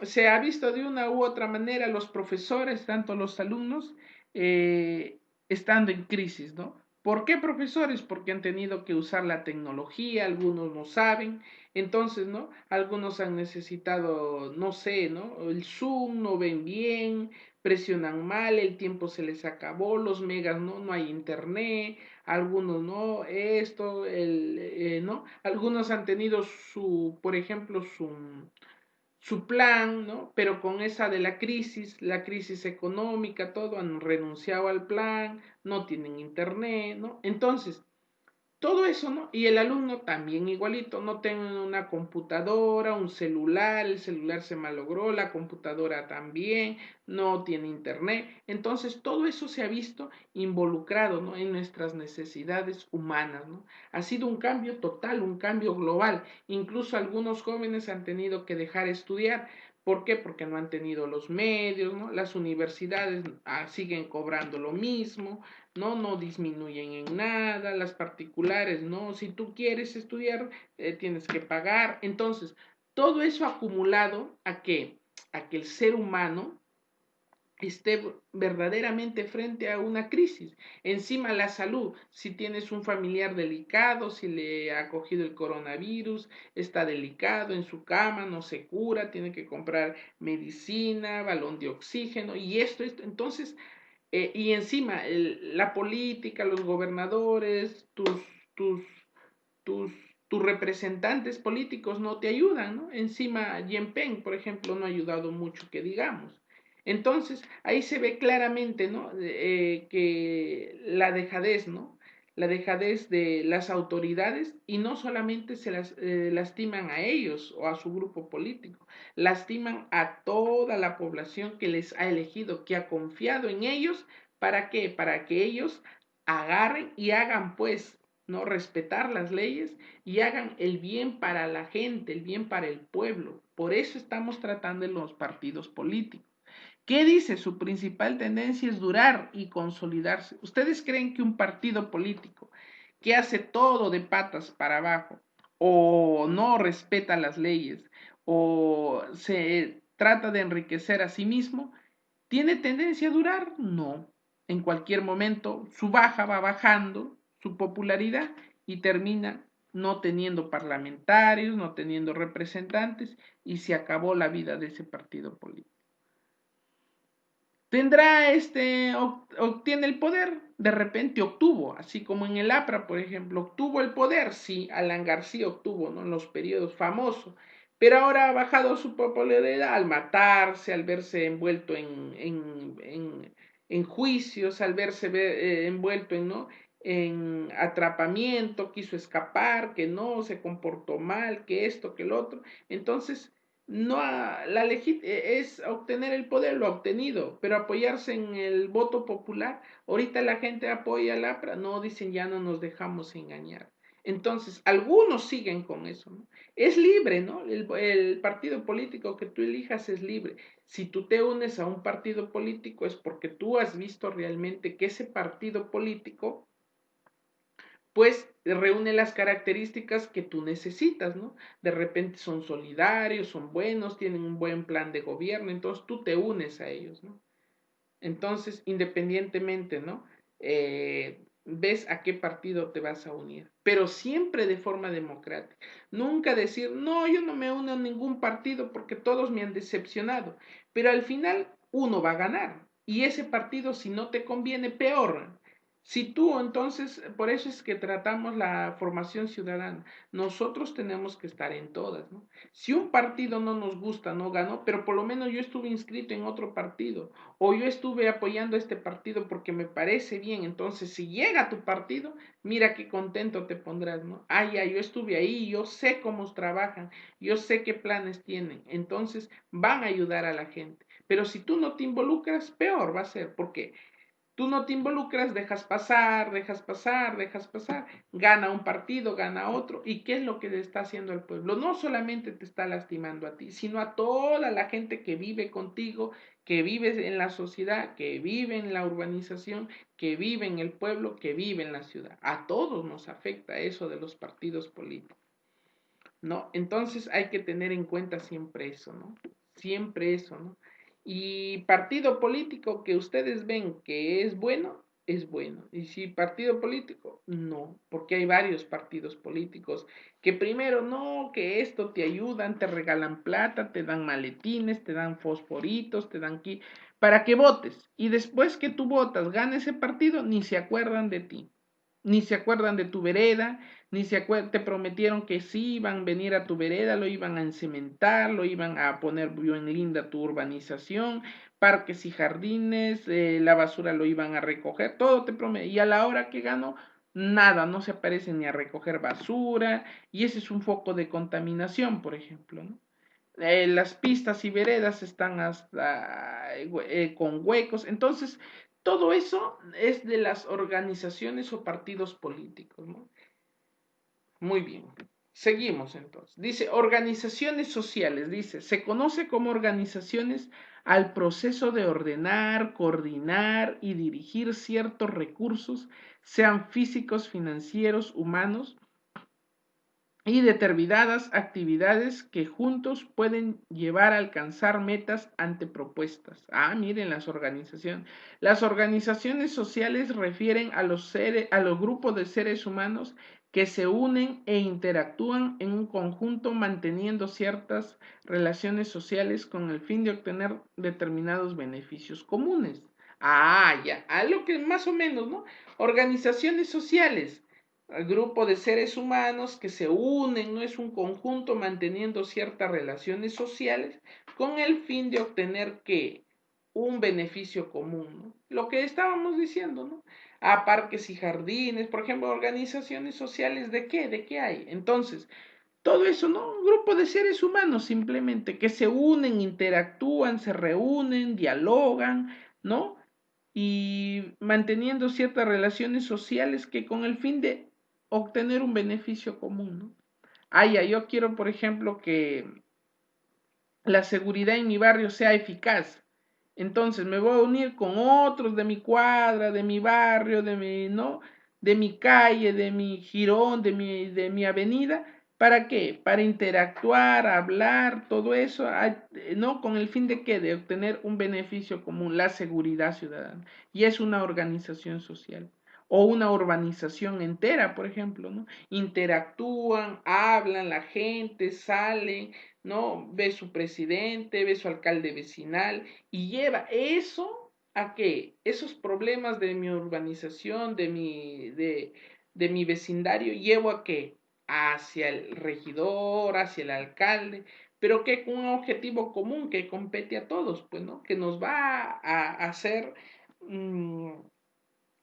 se ha visto de una u otra manera los profesores, tanto los alumnos, eh, estando en crisis, ¿no? ¿Por qué profesores? Porque han tenido que usar la tecnología, algunos no saben, entonces, ¿no? Algunos han necesitado, no sé, ¿no? El Zoom, no ven bien, presionan mal, el tiempo se les acabó, los megas, ¿no? No hay internet, algunos no, ¿no? Algunos han tenido por ejemplo, su plan, ¿no? Pero con esa de la crisis económica, todo, han renunciado al plan, no tienen internet, ¿no? Entonces, todo eso, ¿no? Y el alumno también igualito, no tiene una computadora, un celular, el celular se malogró, la computadora también, no tiene internet. Entonces, todo eso se ha visto involucrado, ¿no? En nuestras necesidades humanas, ¿no? Ha sido un cambio total, un cambio global. Incluso algunos jóvenes han tenido que dejar estudiar. ¿Por qué? Porque no han tenido los medios, ¿no? Las universidades siguen cobrando lo mismo, no disminuyen en nada, las particulares, no, si tú quieres estudiar, tienes que pagar. Entonces, todo eso acumulado a que el ser humano esté verdaderamente frente a una crisis. Encima la salud, si tienes un familiar delicado, si le ha cogido el coronavirus, está delicado en su cama, no se cura, tiene que comprar medicina, balón de oxígeno y esto. Entonces, y encima, la política, los gobernadores, tus, tus, tus representantes políticos no te ayudan, ¿no? Encima, Jinping, por ejemplo, no ha ayudado mucho, que digamos. Entonces, ahí se ve claramente, ¿no? Que la dejadez, ¿no? La dejadez de las autoridades y no solamente se lastiman a ellos o a su grupo político, lastiman a toda la población que les ha elegido, que ha confiado en ellos. ¿Para qué? Para que ellos agarren y hagan, pues, no respetar las leyes y hagan el bien para la gente, el bien para el pueblo. Por eso estamos tratando en los partidos políticos. ¿Qué dice? Su principal tendencia es durar y consolidarse. ¿Ustedes creen que un partido político que hace todo de patas para abajo o no respeta las leyes o se trata de enriquecer a sí mismo, tiene tendencia a durar? No. En cualquier momento su baja va bajando, su popularidad, y termina no teniendo parlamentarios, no teniendo representantes, y se acabó la vida de ese partido político. Obtiene el poder, de repente obtuvo, así como en el APRA, por ejemplo, obtuvo el poder, sí, Alan García obtuvo, ¿no? En los periodos famosos, pero ahora ha bajado su popularidad al matarse, al verse envuelto en juicios, al verse envuelto ¿no? En atrapamiento, quiso escapar, que no, se comportó mal, que esto, que el otro. Entonces, no es obtener el poder, lo ha obtenido, pero apoyarse en el voto popular, ahorita la gente apoya al APRA, no, dicen, ya no nos dejamos engañar. Entonces, algunos siguen con eso, ¿no? Es libre, ¿no? El partido político que tú elijas es libre. Si tú te unes a un partido político es porque tú has visto realmente que ese partido político pues reúne las características que tú necesitas, ¿no? De repente son solidarios, son buenos, tienen un buen plan de gobierno, entonces tú te unes a ellos, ¿no? Entonces, independientemente, ¿no? Ves a qué partido te vas a unir, pero siempre de forma democrática. Nunca decir, no, yo no me uno a ningún partido porque todos me han decepcionado, pero al final uno va a ganar y ese partido, si no te conviene, peor. Si tú, entonces, por eso es que tratamos la formación ciudadana. Nosotros tenemos que estar en todas, ¿no? Si un partido no nos gusta, no ganó, pero por lo menos yo estuve inscrito en otro partido, o yo estuve apoyando a este partido porque me parece bien. Entonces, si llega tu partido, mira qué contento te pondrás, ¿no? Ah, ya, yo estuve ahí, yo sé cómo trabajan, yo sé qué planes tienen. Entonces, van a ayudar a la gente. Pero si tú no te involucras, peor va a ser, porque tú no te involucras, dejas pasar, dejas pasar, dejas pasar, gana un partido, gana otro. ¿Y qué es lo que le está haciendo al pueblo? No solamente te está lastimando a ti, sino a toda la gente que vive contigo, que vive en la sociedad, que vive en la urbanización, que vive en el pueblo, que vive en la ciudad. A todos nos afecta eso de los partidos políticos, ¿no? Entonces hay que tener en cuenta siempre eso, ¿no? Siempre eso, ¿no? Y partido político que ustedes ven que es bueno, es bueno. Y si partido político, no, porque hay varios partidos políticos que primero no, que esto te ayudan, te regalan plata, te dan maletines, te dan fosforitos, te dan aquí, para que votes. Y después que tú votas, gana ese partido, ni se acuerdan de ti, ni se acuerdan de tu vereda, ni se te prometieron que sí iban a venir a tu vereda, lo iban a encementar, lo iban a poner bien linda tu urbanización, parques y jardines, la basura lo iban a recoger, todo te promete, y a la hora que ganó, nada, no se aparece ni a recoger basura, y ese es un foco de contaminación, por ejemplo, ¿no? Las pistas y veredas están hasta con huecos, entonces todo eso es de las organizaciones o partidos políticos, ¿no? Muy bien. Seguimos entonces. Dice, organizaciones sociales. Dice, se conoce como organizaciones al proceso de ordenar, coordinar y dirigir ciertos recursos, sean físicos, financieros, humanos, y determinadas actividades que juntos pueden llevar a alcanzar metas ante propuestas. Ah, miren las organizaciones. Las organizaciones sociales refieren a los grupos de seres humanos que se unen e interactúan en un conjunto manteniendo ciertas relaciones sociales con el fin de obtener determinados beneficios comunes. Ah, ya, a lo que más o menos, ¿no? Organizaciones sociales al grupo de seres humanos que se unen, no es un conjunto manteniendo ciertas relaciones sociales con el fin de obtener que un beneficio común, ¿no? Lo que estábamos diciendo, ¿no? A parques y jardines, por ejemplo, organizaciones sociales, ¿de qué? ¿De qué hay? Entonces, todo eso, ¿no? Un grupo de seres humanos simplemente que se unen, interactúan, se reúnen, dialogan, ¿no? Y manteniendo ciertas relaciones sociales que con el fin de obtener un beneficio común, ¿no? Ah, ya, yo quiero, por ejemplo, que la seguridad en mi barrio sea eficaz. Entonces me voy a unir con otros de mi cuadra, de mi barrio, de mi, ¿no? De mi calle, de mi jirón, de mi avenida. ¿Para qué? Para interactuar, hablar, todo eso, ¿no? Con el fin de qué? De obtener un beneficio común, la seguridad ciudadana. Y es una organización social. O una urbanización entera, por ejemplo, ¿no? Interactúan, hablan, la gente sale, ¿no? Ve su presidente, ve su alcalde vecinal y lleva eso a que esos problemas de mi urbanización, de mi vecindario, llevo a que hacia el regidor, hacia el alcalde, pero que con un objetivo común que compete a todos, pues, ¿no? Que nos va a hacer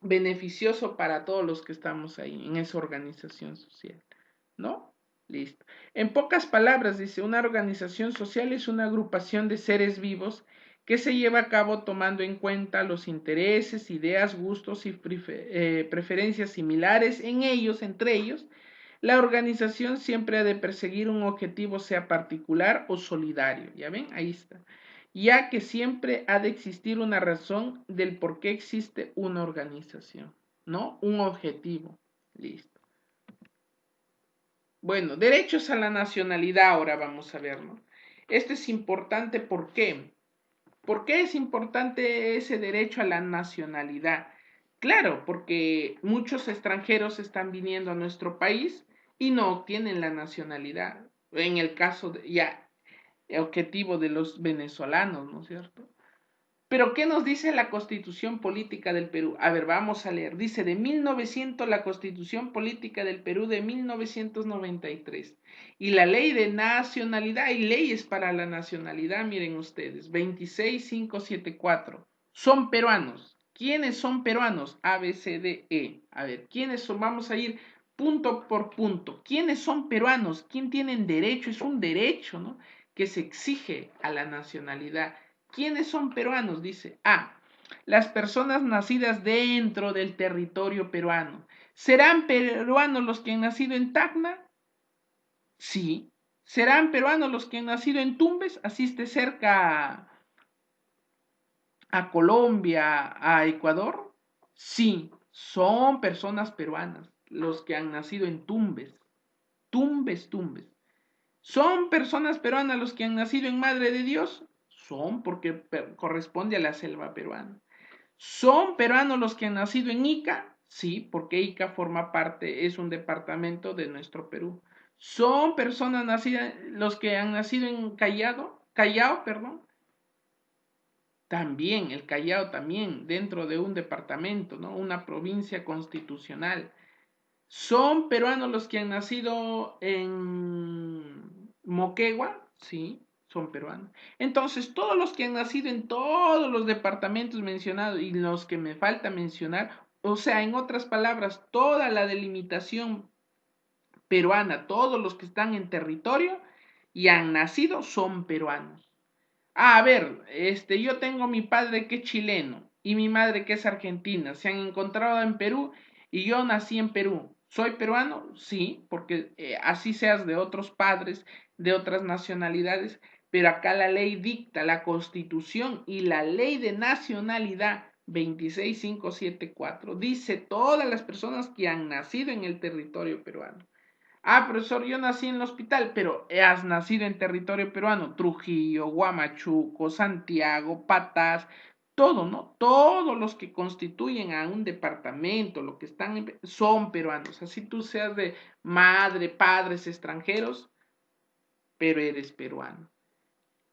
beneficioso para todos los que estamos ahí en esa organización social, ¿no? Listo. En pocas palabras, dice, una organización social es una agrupación de seres vivos que se lleva a cabo tomando en cuenta los intereses, ideas, gustos y preferencias similares en ellos, entre ellos. La organización siempre ha de perseguir un objetivo, sea particular o solidario. ¿Ya ven? Ahí está. Ya que siempre ha de existir una razón del por qué existe una organización, ¿no? Un objetivo. Listo. Bueno, derechos a la nacionalidad ahora vamos a ver, ¿no? Esto es importante, ¿por qué? ¿Por qué es importante ese derecho a la nacionalidad? Claro, porque muchos extranjeros están viniendo a nuestro país y no obtienen la nacionalidad. En el caso de, ya, objetivo de los venezolanos, ¿no es cierto? Pero ¿qué nos dice la Constitución Política del Perú? A ver, vamos a leer. Dice de 1900 la Constitución Política del Perú de 1993. Y la ley de nacionalidad, hay leyes para la nacionalidad, miren ustedes, 26574. Son peruanos. ¿Quiénes son peruanos? A, B, C, D, E. A ver, ¿quiénes son? Vamos a ir punto por punto. ¿Quiénes son peruanos? ¿Quién tienen derecho? Es un derecho, ¿no? Que se exige a la nacionalidad. ¿Quiénes son peruanos? Dice A. Las personas nacidas dentro del territorio peruano. ¿Serán peruanos los que han nacido en Tacna? Sí. ¿Serán peruanos los que han nacido en Tumbes? Así esté cerca a Colombia, a Ecuador. Sí. Son personas peruanas los que han nacido en Tumbes. Tumbes. ¿Son personas peruanas los que han nacido en Madre de Dios? Son porque corresponde a la selva peruana. ¿Son peruanos los que han nacido en Ica? Sí, porque Ica forma parte, es un departamento de nuestro Perú. ¿Son personas nacidas, los que han nacido en Callao, perdón? También, el Callao también, dentro de un departamento, ¿no? Una provincia constitucional. ¿Son peruanos los que han nacido en Moquegua? Sí, son peruanos. Entonces, todos los que han nacido en todos los departamentos mencionados y los que me falta mencionar, o sea, en otras palabras, toda la delimitación peruana, todos los que están en territorio y han nacido son peruanos. A ver, yo tengo mi padre que es chileno y mi madre que es argentina. Se han encontrado en Perú y yo nací en Perú. ¿Soy peruano? Sí, porque así seas de otros padres, de otras nacionalidades, pero acá la ley dicta, la constitución y la ley de nacionalidad 26574 dice todas las personas que han nacido en el territorio peruano. Ah, profesor, yo nací en el hospital, pero has nacido en territorio peruano, Trujillo, Huamachuco, Santiago, Patas, todo, ¿no? Todos los que constituyen a un departamento, lo que están son peruanos. Así tú seas de madre, padres extranjeros, pero eres peruano.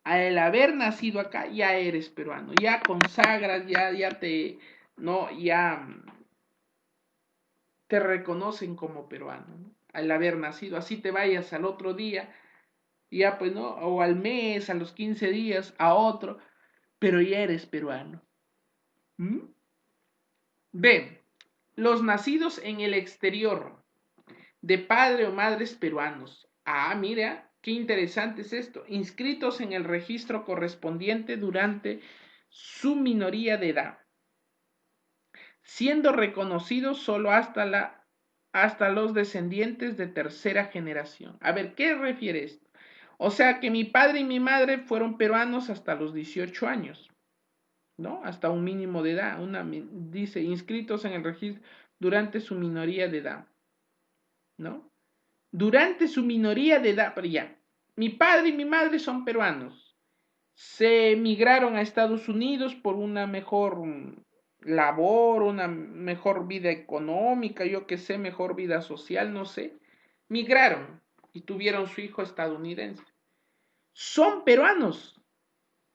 Al haber nacido acá, ya eres peruano, ya consagras, ya te reconocen como peruano, ¿no? Al haber nacido, así te vayas al otro día, ya pues, ¿no? O al mes, a los 15 días, a otro, pero ya eres peruano. ¿Mm? B. Los nacidos en el exterior, de padre o madres peruanos. Ah, mira, qué interesante es esto. Inscritos en el registro correspondiente durante su minoría de edad, siendo reconocidos solo hasta los descendientes de tercera generación. A ver, ¿qué refiere esto? O sea que mi padre y mi madre fueron peruanos hasta los 18 años, ¿no? Hasta un mínimo de edad. Dice, inscritos en el registro durante su minoría de edad, ¿no? Durante su minoría de edad, pero ya, mi padre y mi madre son peruanos. Se emigraron a Estados Unidos por una mejor labor, una mejor vida económica, yo qué sé, mejor vida social, no sé. Migraron y tuvieron su hijo estadounidense. Son peruanos,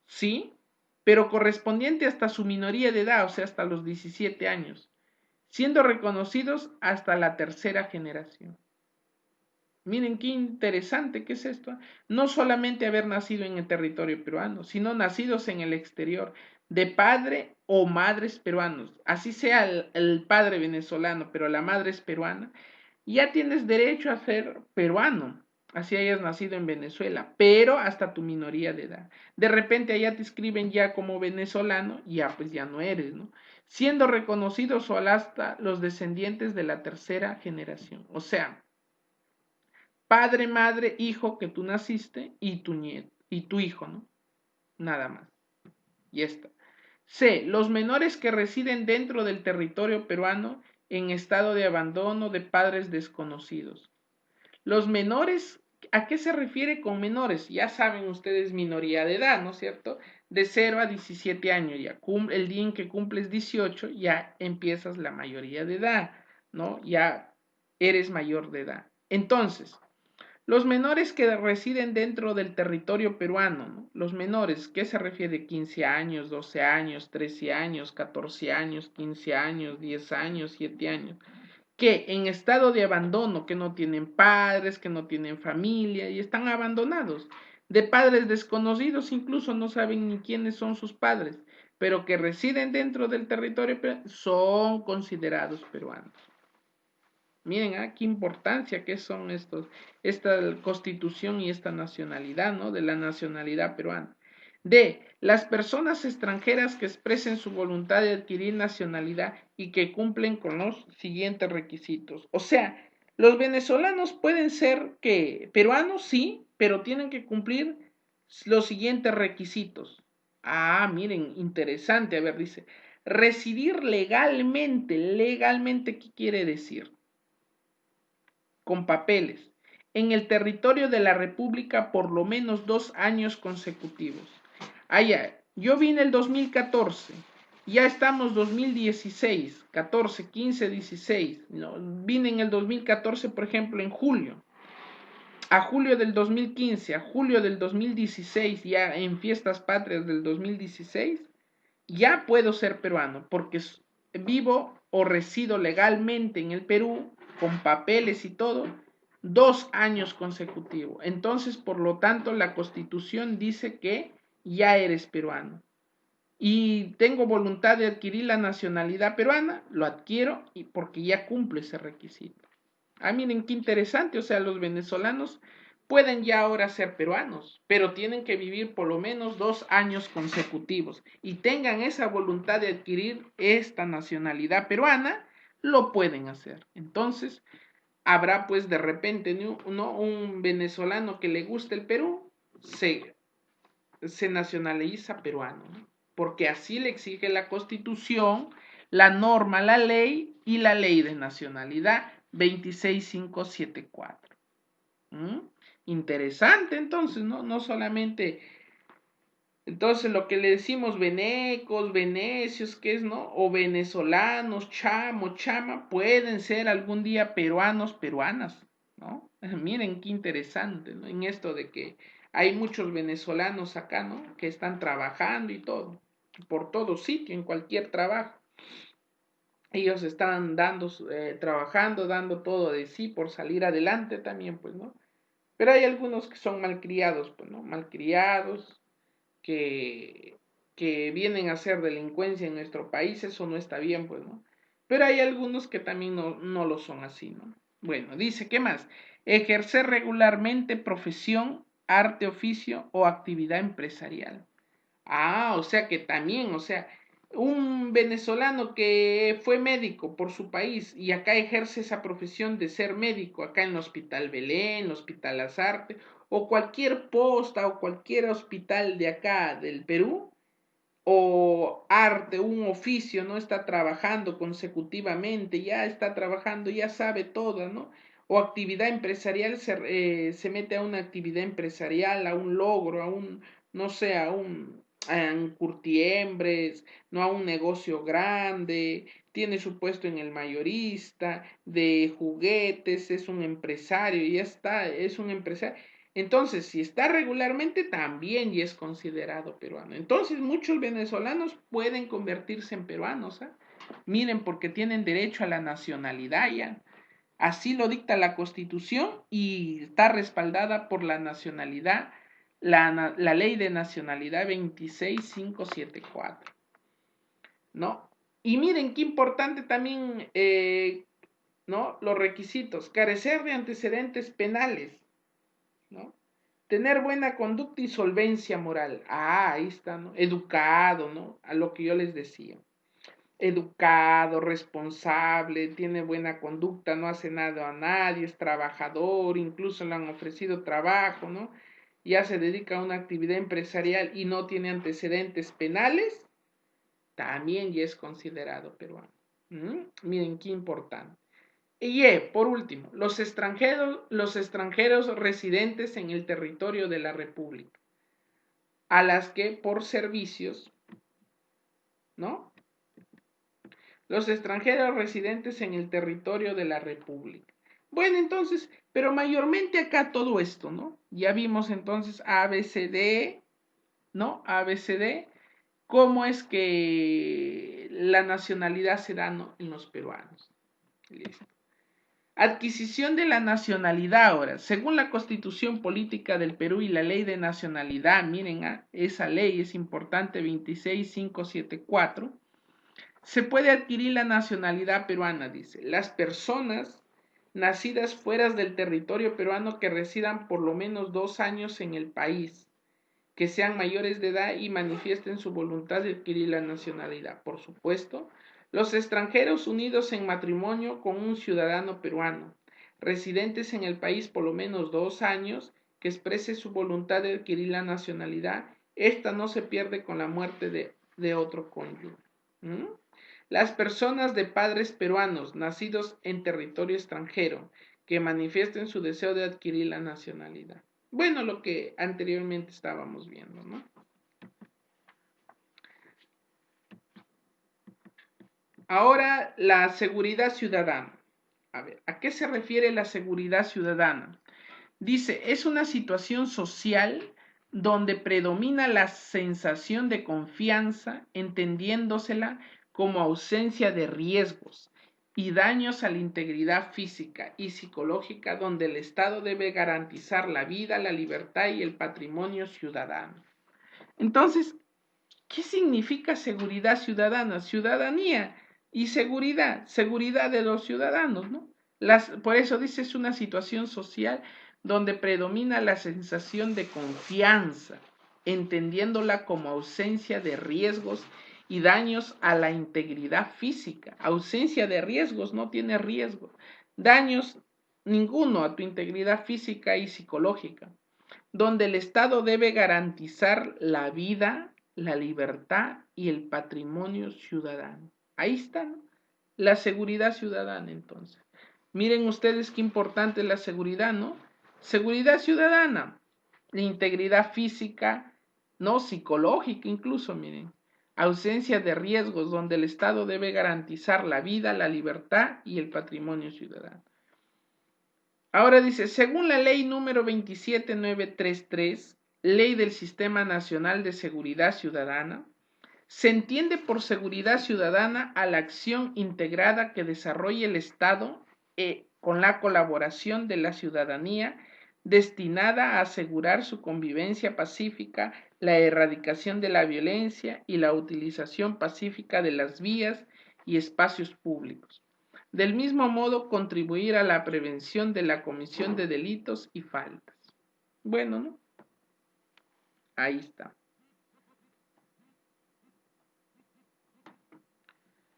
sí, pero correspondiente hasta su minoría de edad, o sea, hasta los 17 años, siendo reconocidos hasta la tercera generación. Miren qué interesante que es esto. No solamente haber nacido en el territorio peruano, sino nacidos en el exterior, de padre o madres peruanos. Así sea el padre venezolano, pero la madre es peruana, ya tienes derecho a ser peruano. Así hayas nacido en Venezuela, pero hasta tu minoría de edad. De repente allá te escriben ya como venezolano, ya pues ya no eres, ¿no? Siendo reconocidos solo hasta los descendientes de la tercera generación. O sea, padre, madre, hijo que tú naciste y tu nieto y tu hijo, ¿no? Nada más. Y está. C. Los menores que residen dentro del territorio peruano en estado de abandono de padres desconocidos. Los menores, ¿a qué se refiere con menores? Ya saben ustedes, minoría de edad, ¿no es cierto? De 0 a 17 años, ya el día en que cumples 18, ya empiezas la mayoría de edad, ¿no? Ya eres mayor de edad. Entonces, Los menores que residen dentro del territorio peruano, ¿no? Los menores, ¿qué se refiere? 15 años, 12 años, 13 años, 14 años, 15 años, 10 años, 7 años, que en estado de abandono, que no tienen padres, que no tienen familia y están abandonados, de padres desconocidos, incluso no saben ni quiénes son sus padres, pero que residen dentro del territorio peruano, son considerados peruanos. Miren, qué importancia que son esta constitución y esta nacionalidad, ¿no? De la nacionalidad peruana. D. Las personas extranjeras que expresen su voluntad de adquirir nacionalidad y que cumplen con los siguientes requisitos. O sea, los venezolanos pueden ser que peruanos, sí, pero tienen que cumplir los siguientes requisitos. Miren, interesante. A ver, dice, residir legalmente. Legalmente, ¿qué quiere decir? Con papeles en el territorio de la República por lo menos 2 años consecutivos. Yo vine el 2014, ya estamos 2016, 14, 15, 16. ¿No? Vine en el 2014, por ejemplo, en julio. A julio del 2015, a julio del 2016, ya en fiestas patrias del 2016, ya puedo ser peruano porque vivo o resido legalmente en el Perú con papeles y todo 2 años consecutivos. Entonces, por lo tanto, la Constitución dice que ya eres peruano. Y tengo voluntad de adquirir la nacionalidad peruana, lo adquiero y porque ya cumplo ese requisito. Miren qué interesante, o sea, los venezolanos pueden ya ahora ser peruanos, pero tienen que vivir por lo menos 2 años consecutivos y tengan esa voluntad de adquirir esta nacionalidad peruana, lo pueden hacer. Entonces, habrá pues de repente, ¿no? Un venezolano que le guste el Perú, se nacionaliza peruano, ¿no? Porque así le exige la Constitución, la norma, la ley y la ley de nacionalidad 26574. ¿Mm? Interesante entonces, ¿no? No solamente, entonces lo que le decimos venecos, venecios, ¿qué es, no? O venezolanos, chamo, chama, pueden ser algún día peruanos, peruanas, ¿no? Miren qué interesante, ¿no? En esto de que hay muchos venezolanos acá, ¿no? Que están trabajando y todo, por todo sitio, en cualquier trabajo. Ellos están trabajando, dando todo de sí por salir adelante también, pues, ¿no? Pero hay algunos que son malcriados, pues, ¿no? Malcriados, que, que vienen a hacer delincuencia en nuestro país, eso no está bien, pues, ¿no? Pero hay algunos que también no lo son así, ¿no? Bueno, dice, ¿qué más? Ejercer regularmente profesión, arte, oficio o actividad empresarial. O sea que también, o sea, un venezolano que fue médico por su país y acá ejerce esa profesión de ser médico, acá en el Hospital Belén, el Hospital Lazarte, o cualquier posta o cualquier hospital de acá del Perú, o arte, un oficio, ¿no? Está trabajando consecutivamente, ya está trabajando, ya sabe todo, ¿no? O actividad empresarial, se mete a una actividad empresarial, a un logro, no sé, a un curtiembres, no a un negocio grande, tiene su puesto en el mayorista, de juguetes, es un empresario, ya está, es un empresario. Entonces, si está regularmente, también ya es considerado peruano. Entonces, muchos venezolanos pueden convertirse en peruanos. Miren, porque tienen derecho a la nacionalidad ya. Así lo dicta la Constitución y está respaldada por la nacionalidad, la ley de nacionalidad 26574. ¿No? Y miren qué importante también, ¿no? Los requisitos. Carecer de antecedentes penales, ¿no? Tener buena conducta y solvencia moral. Ahí está, ¿no? Educado, ¿no? A lo que yo les decía. Educado, responsable, tiene buena conducta, no hace nada a nadie, es trabajador, incluso le han ofrecido trabajo, ¿no? Ya se dedica a una actividad empresarial y no tiene antecedentes penales, también ya es considerado peruano. Miren qué importante. Y por último, los extranjeros residentes en el territorio de la República, a las que por servicios, ¿no? Los extranjeros residentes en el territorio de la República. Bueno, entonces, pero mayormente acá todo esto, ¿no? Ya vimos entonces A, B, C, D, ¿no? A, B, C, D. ¿Cómo es que la nacionalidad se da, ¿no?, en los peruanos? Listo. Adquisición de la nacionalidad ahora. Según la Constitución Política del Perú y la Ley de Nacionalidad, miren, esa ley es importante, 26574, se puede adquirir la nacionalidad peruana, dice. Las personas nacidas fuera del territorio peruano que residan por lo menos 2 años en el país, que sean mayores de edad y manifiesten su voluntad de adquirir la nacionalidad. Por supuesto, los extranjeros unidos en matrimonio con un ciudadano peruano, residentes en el país por lo menos 2 años, que exprese su voluntad de adquirir la nacionalidad, esta no se pierde con la muerte de otro cónyuge. ¿Mm? Las personas de padres peruanos nacidos en territorio extranjero que manifiesten su deseo de adquirir la nacionalidad. Bueno, lo que anteriormente estábamos viendo, ¿no? Ahora, la seguridad ciudadana. A ver, ¿a qué se refiere la seguridad ciudadana? Dice, es una situación social donde predomina la sensación de confianza, entendiéndosela como ausencia de riesgos y daños a la integridad física y psicológica, donde el Estado debe garantizar la vida, la libertad y el patrimonio ciudadano. Entonces, ¿qué significa seguridad ciudadana? Ciudadanía y seguridad, seguridad de los ciudadanos, ¿no? Por eso dice, es una situación social donde predomina la sensación de confianza, entendiéndola como ausencia de riesgos y daños a la integridad física. Ausencia de riesgos, no tiene riesgo. Daños ninguno a tu integridad física y psicológica, donde el Estado debe garantizar la vida, la libertad y el patrimonio ciudadano. Ahí está, ¿no?, la seguridad ciudadana, entonces. Miren ustedes qué importante es la seguridad, ¿no? Seguridad ciudadana, la integridad física, no psicológica incluso, miren. Ausencia de riesgos, donde el Estado debe garantizar la vida, la libertad y el patrimonio ciudadano. Ahora dice, según la ley número 27933, Ley del Sistema Nacional de Seguridad Ciudadana, se entiende por seguridad ciudadana a la acción integrada que desarrolla el Estado con la colaboración de la ciudadanía, destinada a asegurar su convivencia pacífica, la erradicación de la violencia y la utilización pacífica de las vías y espacios públicos. Del mismo modo, contribuir a la prevención de la comisión de delitos y faltas. Bueno, ¿no? Ahí está.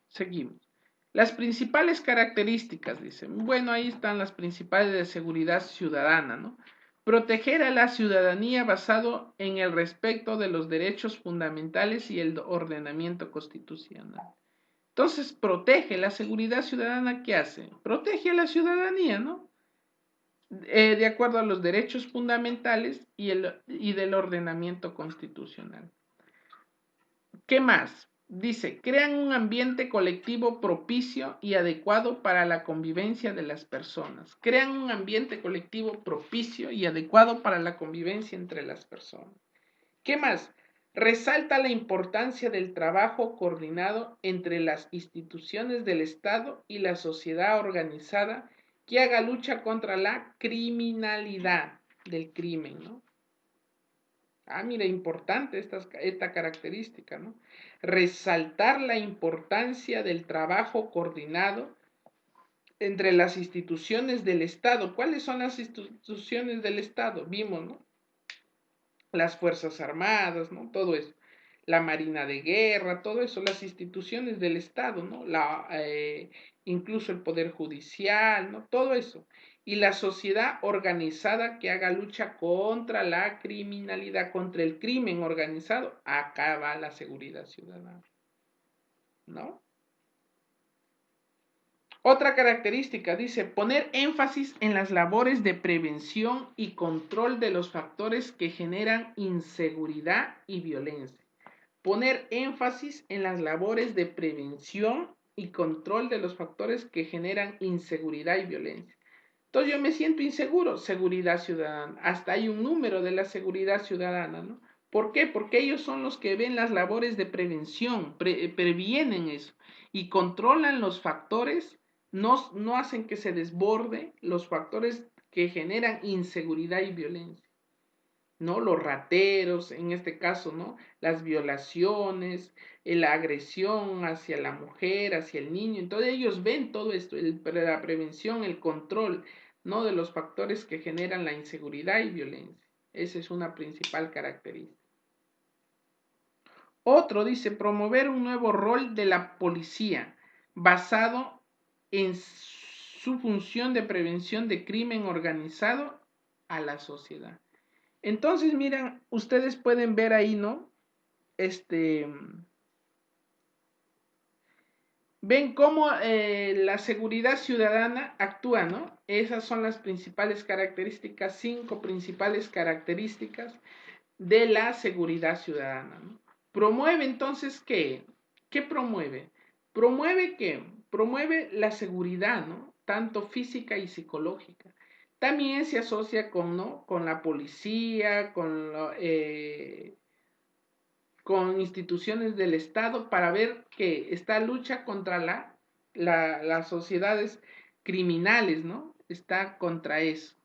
Seguimos. Las principales características, dice. Bueno, ahí están las principales de seguridad ciudadana, ¿no? Proteger a la ciudadanía basado en el respeto de los derechos fundamentales y el ordenamiento constitucional. Entonces, protege la seguridad ciudadana, ¿qué hace? Protege a la ciudadanía, ¿no? De acuerdo a los derechos fundamentales y del ordenamiento constitucional. ¿Qué más? Dice, crean un ambiente colectivo propicio y adecuado para la convivencia de las personas. Crean un ambiente colectivo propicio y adecuado para la convivencia entre las personas. ¿Qué más? Resalta la importancia del trabajo coordinado entre las instituciones del Estado y la sociedad organizada que haga lucha contra la criminalidad del crimen, ¿no? Mira, importante esta característica, ¿no? Resaltar la importancia del trabajo coordinado entre las instituciones del Estado. ¿Cuáles son las instituciones del Estado? Vimos, ¿no? Las Fuerzas Armadas, ¿no? Todo eso. La Marina de Guerra, todo eso, las instituciones del Estado, ¿no? Incluso el Poder Judicial, ¿no? Todo eso. Y la sociedad organizada que haga lucha contra la criminalidad, contra el crimen organizado, acá va la seguridad ciudadana, ¿no? Otra característica dice poner énfasis en las labores de prevención y control de los factores que generan inseguridad y violencia. Poner énfasis en las labores de prevención y control de los factores que generan inseguridad y violencia. Entonces yo me siento inseguro, seguridad ciudadana. Hasta hay un número de la seguridad ciudadana, ¿no? ¿Por qué? Porque ellos son los que ven las labores de prevención, previenen eso y controlan los factores, no hacen que se desborde los factores que generan inseguridad y violencia. ¿No? Los rateros, en este caso, ¿no? Las violaciones, la agresión hacia la mujer, hacia el niño. Entonces ellos ven todo esto, la prevención, el control, ¿no? De los factores que generan la inseguridad y violencia. Esa es una principal característica. Otro dice, promover un nuevo rol de la policía basado en su función de prevención de crimen organizado a la sociedad. Entonces, miren, ustedes pueden ver ahí, ¿no? Ven cómo la seguridad ciudadana actúa, ¿no? Esas son las principales características, 5 principales características de la seguridad ciudadana, ¿no? Promueve entonces, ¿qué? ¿Qué promueve? Promueve qué? Promueve la seguridad, ¿no? Tanto física y psicológica. También se asocia con, ¿no? Con la policía, con instituciones del Estado para ver que esta lucha contra las sociedades criminales, ¿no? Está contra eso.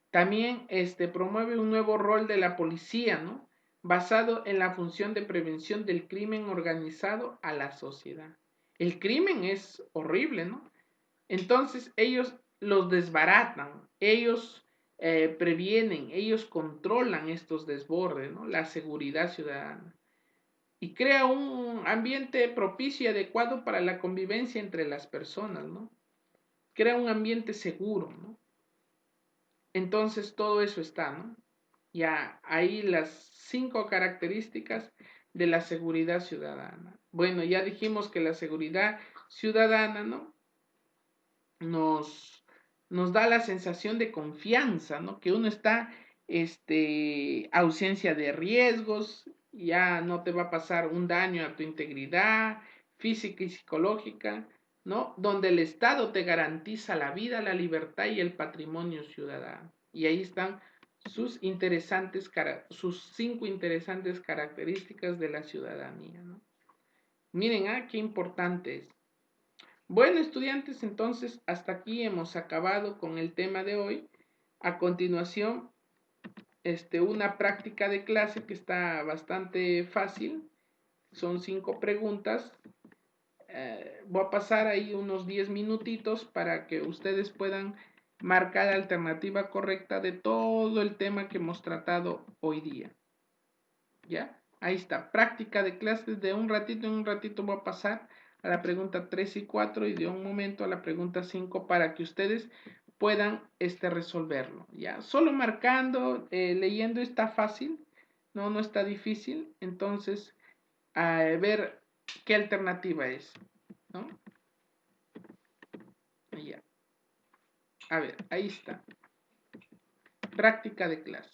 También promueve un nuevo rol de la policía, ¿no? Basado en la función de prevención del crimen organizado a la sociedad. El crimen es horrible, ¿no? Entonces ellos los desbaratan, ellos previenen, ellos controlan estos desbordes, ¿no? La seguridad ciudadana y crea un ambiente propicio y adecuado para la convivencia entre las personas, ¿no? Crea un ambiente seguro, ¿no? Entonces todo eso está, ¿no? Ya ahí las 5 características de la seguridad ciudadana. Bueno, ya dijimos que la seguridad ciudadana, ¿no? Nos, nos da la sensación de confianza, ¿no? Que uno está, ausencia de riesgos, ya no te va a pasar un daño a tu integridad física y psicológica, ¿no? Donde el Estado te garantiza la vida, la libertad y el patrimonio ciudadano. Y ahí están sus 5 interesantes características de la ciudadanía, ¿no? Miren, qué importante es. Bueno, estudiantes, entonces hasta aquí hemos acabado con el tema de hoy. A continuación, una práctica de clase que está bastante fácil. Son 5 preguntas. Voy a pasar ahí unos 10 minutitos para que ustedes puedan marcar la alternativa correcta de todo el tema que hemos tratado hoy día. ¿Ya? Ahí está, práctica de clases de un ratito en un ratito voy a pasar a la pregunta 3 y 4 y de un momento a la pregunta 5 para que ustedes puedan resolverlo, ¿ya? Solo marcando, leyendo está fácil, no está difícil, entonces a ver qué alternativa es, ¿no? Ya. A ver, ahí está, práctica de clase.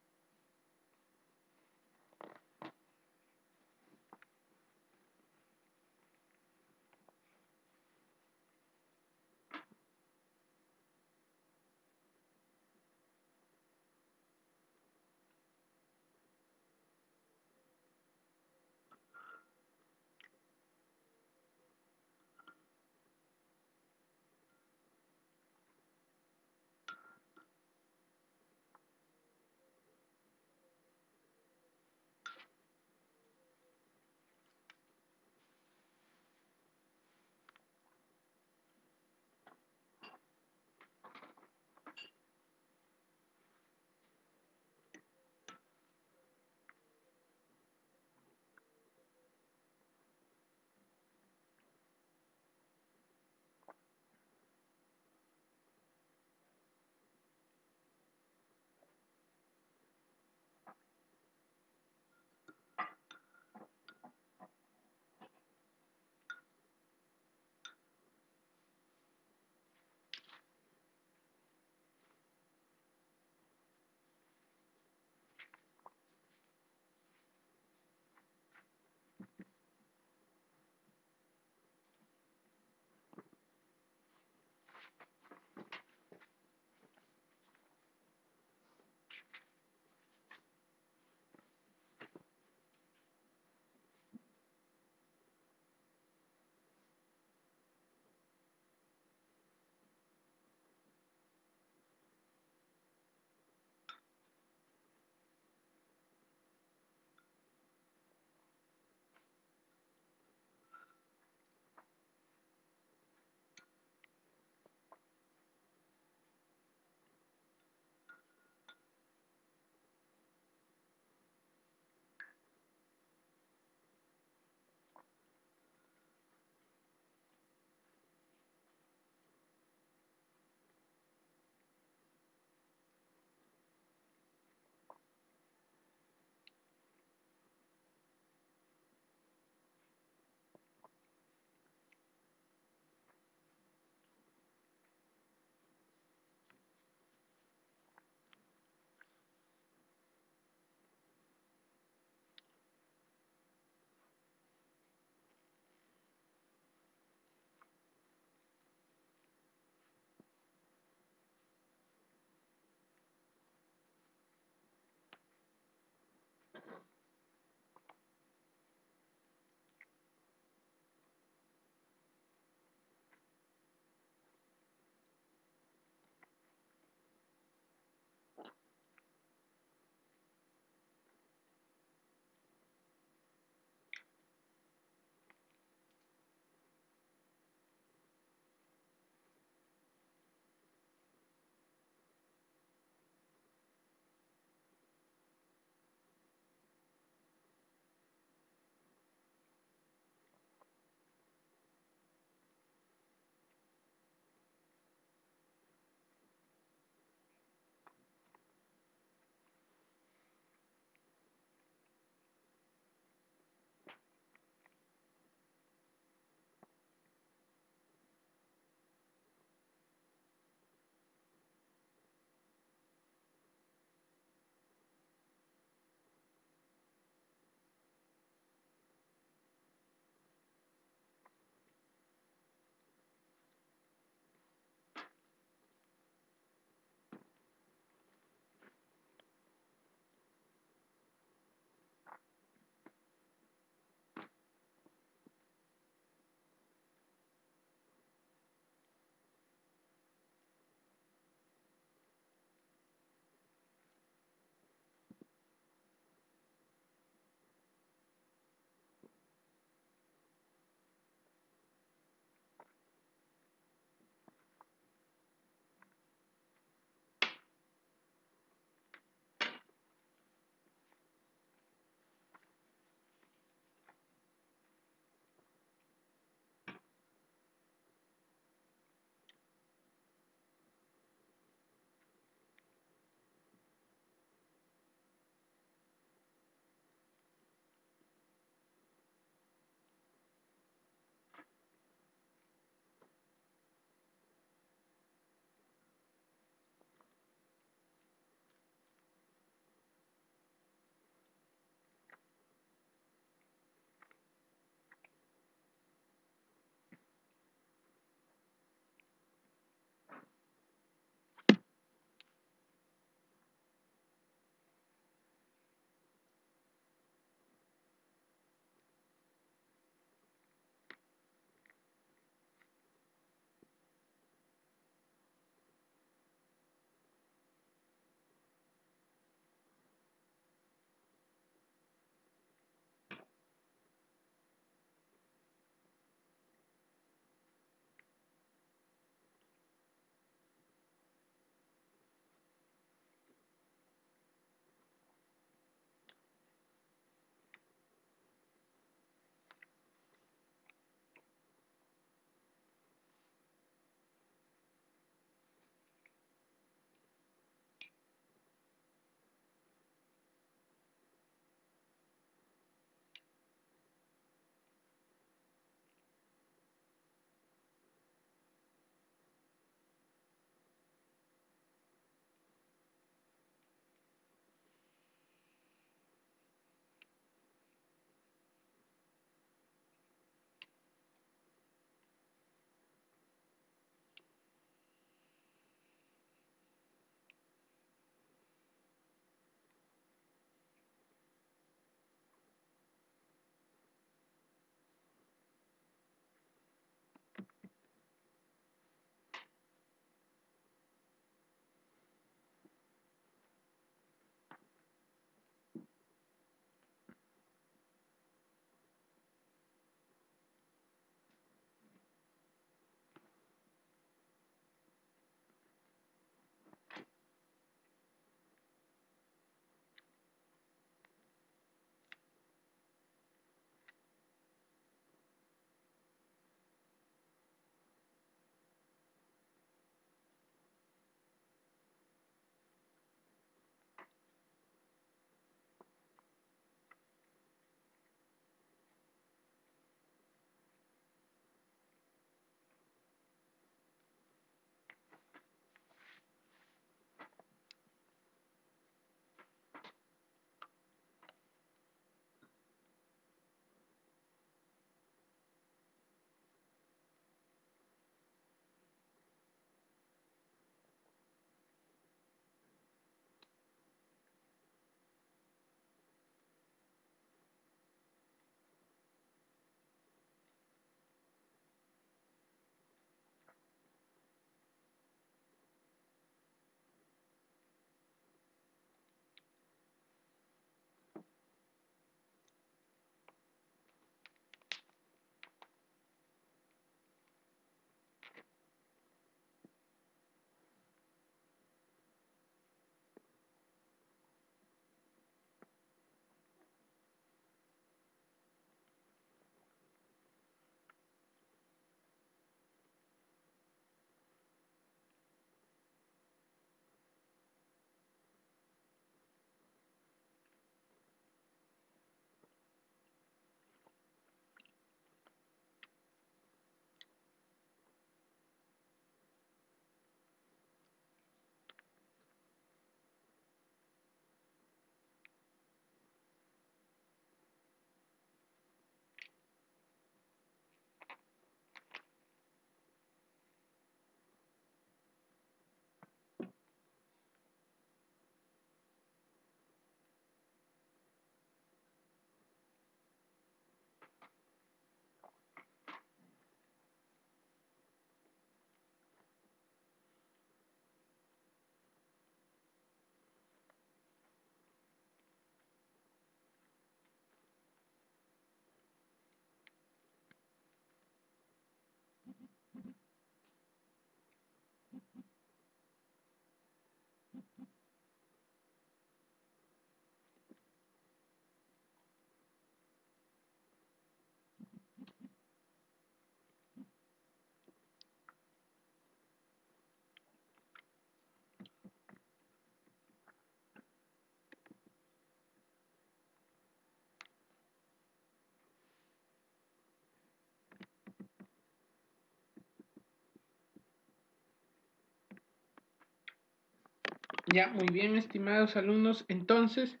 Ya, muy bien, estimados alumnos. Entonces,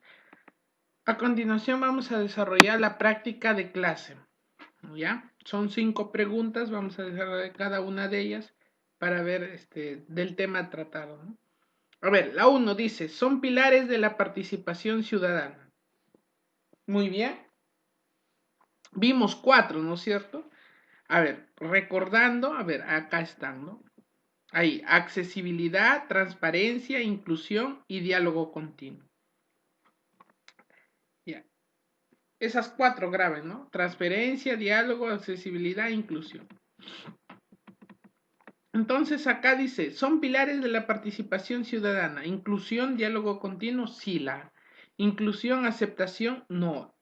a continuación vamos a desarrollar la práctica de clase. ¿Ya? Son 5 preguntas, vamos a desarrollar cada una de ellas para ver del tema tratado, ¿no? A ver, la 1 dice, son pilares de la participación ciudadana. Muy bien. Vimos 4, ¿no es cierto? A ver, recordando, a ver, acá están, ¿no? Ahí, accesibilidad, transparencia, inclusión y diálogo continuo. Ya. Esas 4 graves, ¿no? Transparencia, diálogo, accesibilidad, inclusión. Entonces acá dice, son pilares de la participación ciudadana. Inclusión, diálogo continuo, sí la. Inclusión, aceptación, no.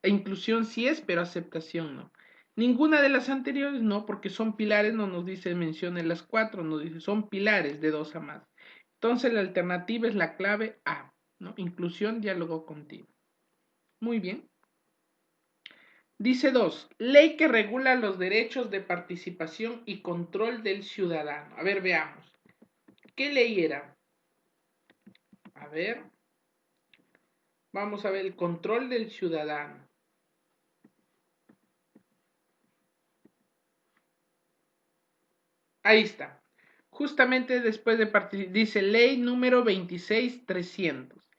Inclusión sí es, pero aceptación no. Ninguna de las anteriores no, porque son pilares, no nos dice mencione las 4, nos dice son pilares de 2 a más. Entonces la alternativa es la clave A, ¿no? Inclusión, diálogo continuo. Muy bien. Dice 2, ley que regula los derechos de participación y control del ciudadano. A ver, veamos. ¿Qué ley era? A ver, vamos a ver el control del ciudadano. Ahí está. Justamente después de dice ley número 26300.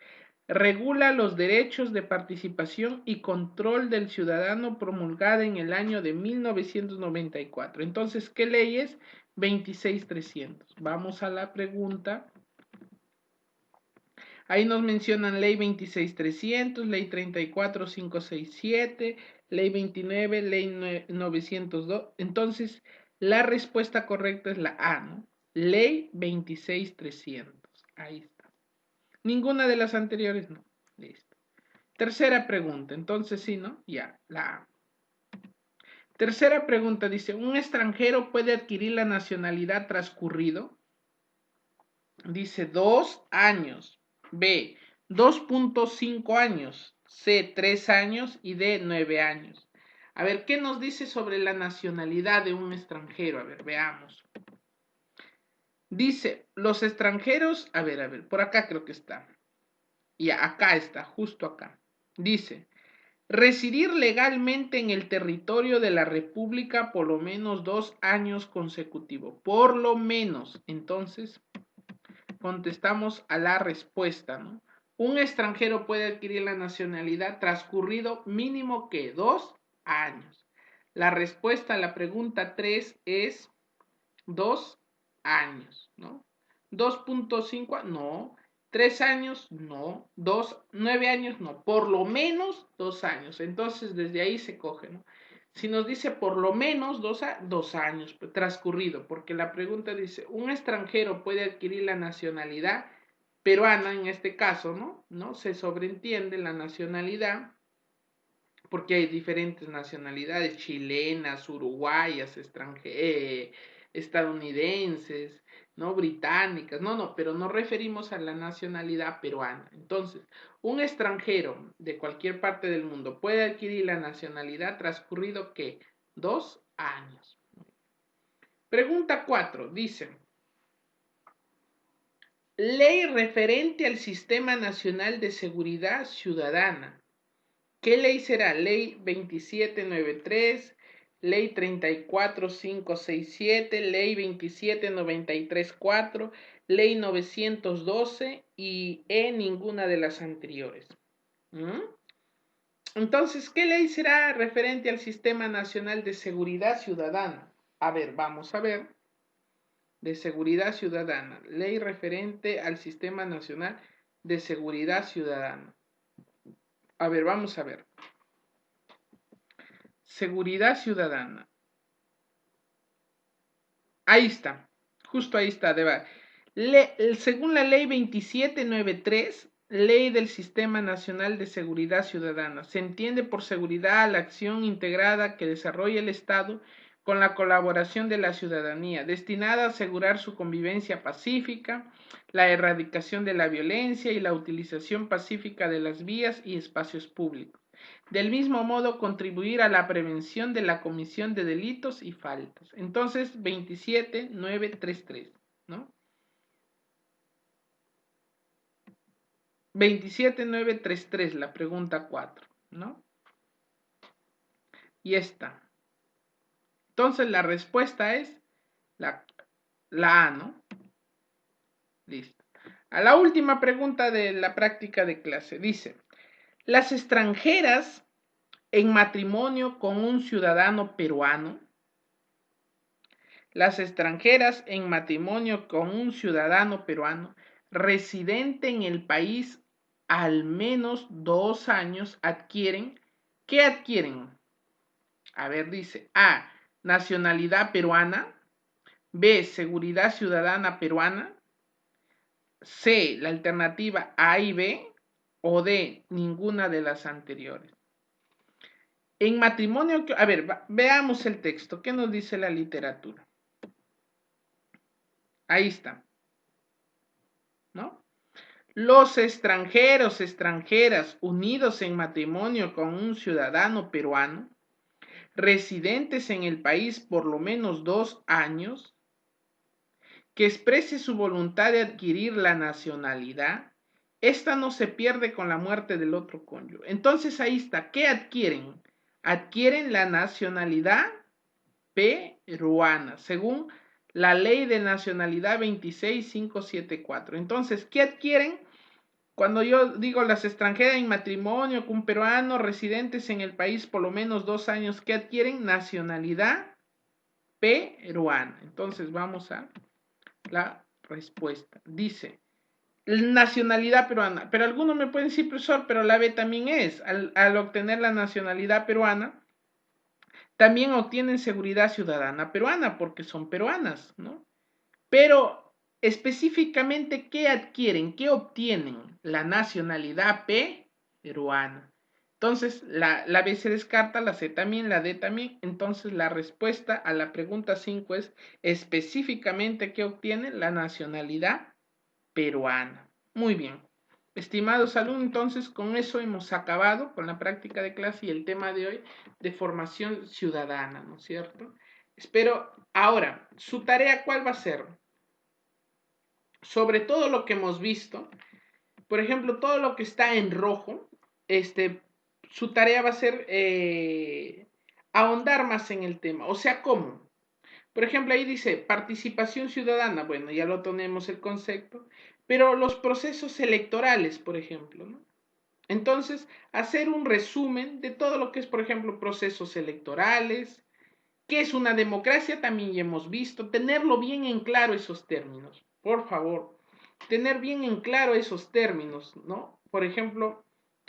Regula los derechos de participación y control del ciudadano promulgada en el año de 1994. Entonces, ¿qué ley es? 26300. Vamos a la pregunta. Ahí nos mencionan ley 26300, ley 34567, ley 29, ley 902. Entonces, la respuesta correcta es la A, ¿no? Ley 26300. Ahí está. Ninguna de las anteriores, no. Listo. Tercera pregunta. Entonces, sí, ¿no? Ya, la A. Tercera pregunta dice, ¿un extranjero puede adquirir la nacionalidad transcurrido? Dice 2 años. B, 2.5 años. C, 3 años. Y D, 9 años. A ver, ¿qué nos dice sobre la nacionalidad de un extranjero? A ver, veamos. Dice, los extranjeros, a ver, por acá creo que está. Y acá está, justo acá. Dice, residir legalmente en el territorio de la República por lo menos 2 años consecutivos. Por lo menos. Entonces, contestamos a la respuesta, ¿no? Un extranjero puede adquirir la nacionalidad transcurrido mínimo que 2 años. La respuesta a la pregunta 3 es 2 años, ¿no? 2.5, no. 3 años, no. 9 años, no. Por lo menos 2 años. Entonces, desde ahí se coge, ¿no? Si nos dice por lo menos 2 años transcurrido, porque la pregunta dice, ¿un extranjero puede adquirir la nacionalidad peruana en este caso, ¿no? ¿No? Se sobreentiende la nacionalidad porque hay diferentes nacionalidades, chilenas, uruguayas, estadounidenses, ¿no? Británicas, no, pero nos referimos a la nacionalidad peruana. Entonces, un extranjero de cualquier parte del mundo puede adquirir la nacionalidad transcurrido, ¿qué? 2 años. Pregunta 4, dice, ley referente al Sistema Nacional de Seguridad Ciudadana. ¿Qué ley será? Ley 2793, ley 34567, ley 27934, ley 912 y ninguna de las anteriores. ¿Mm? Entonces, ¿qué ley será referente al Sistema Nacional de Seguridad Ciudadana? A ver, vamos a ver. De Seguridad Ciudadana. Ley referente al Sistema Nacional de Seguridad Ciudadana. A ver, vamos a ver. Seguridad Ciudadana. Ahí está, justo ahí está. Según la ley 2793, ley del Sistema Nacional de Seguridad Ciudadana, se entiende por seguridad la acción integrada que desarrolla el Estado con la colaboración de la ciudadanía, destinada a asegurar su convivencia pacífica, la erradicación de la violencia y la utilización pacífica de las vías y espacios públicos. Del mismo modo, contribuir a la prevención de la comisión de delitos y faltas. Entonces, 27933, ¿no? 27933, la pregunta 4, ¿no? Y esta. Entonces la respuesta es la A, ¿no? Listo. A la última pregunta de la práctica de clase. Dice, las extranjeras en matrimonio con un ciudadano peruano, las extranjeras en matrimonio con un ciudadano peruano residente en el país al menos 2 años adquieren, ¿qué adquieren? A ver, dice A, nacionalidad peruana, B, seguridad ciudadana peruana, C, la alternativa A y B, o D, ninguna de las anteriores. En matrimonio, a ver, veamos el texto. ¿Qué nos dice la literatura? Ahí está, ¿no? Los extranjeros, extranjeras, unidos en matrimonio con un ciudadano peruano, residentes en el país por lo menos 2 años, que exprese su voluntad de adquirir la nacionalidad, esta no se pierde con la muerte del otro cónyuge. Entonces ahí está, ¿qué adquieren? Adquieren la nacionalidad peruana, según la ley de nacionalidad 26574. Entonces, ¿qué adquieren? Cuando yo digo las extranjeras en matrimonio con peruanos residentes en el país por lo menos 2 años, ¿qué adquieren? Nacionalidad peruana. Entonces vamos a la respuesta. Dice, nacionalidad peruana. Pero algunos me pueden decir, profesor, pero la B también es. Al obtener la nacionalidad peruana, también obtienen seguridad ciudadana peruana porque son peruanas, ¿no? Pero específicamente, ¿qué adquieren? ¿Qué obtienen? La nacionalidad peruana. Entonces, la B se descarta, la C también, la D también. Entonces, la respuesta a la pregunta 5 es específicamente ¿qué obtienen? La nacionalidad peruana. Muy bien. Estimados alumnos, entonces con eso hemos acabado con la práctica de clase y el tema de hoy de formación ciudadana, ¿no es cierto? Espero, ahora, ¿su tarea cuál va a ser? Sobre todo lo que hemos visto, por ejemplo, todo lo que está en rojo, su tarea va a ser ahondar más en el tema. O sea, ¿cómo? Por ejemplo, ahí dice participación ciudadana. Bueno, ya lo tenemos el concepto. Pero los procesos electorales, por ejemplo, ¿no? Entonces, hacer un resumen de todo lo que es, por ejemplo, procesos electorales, qué es una democracia, también ya hemos visto, tenerlo bien en claro esos términos, por favor, tener bien en claro esos términos, ¿no? Por ejemplo,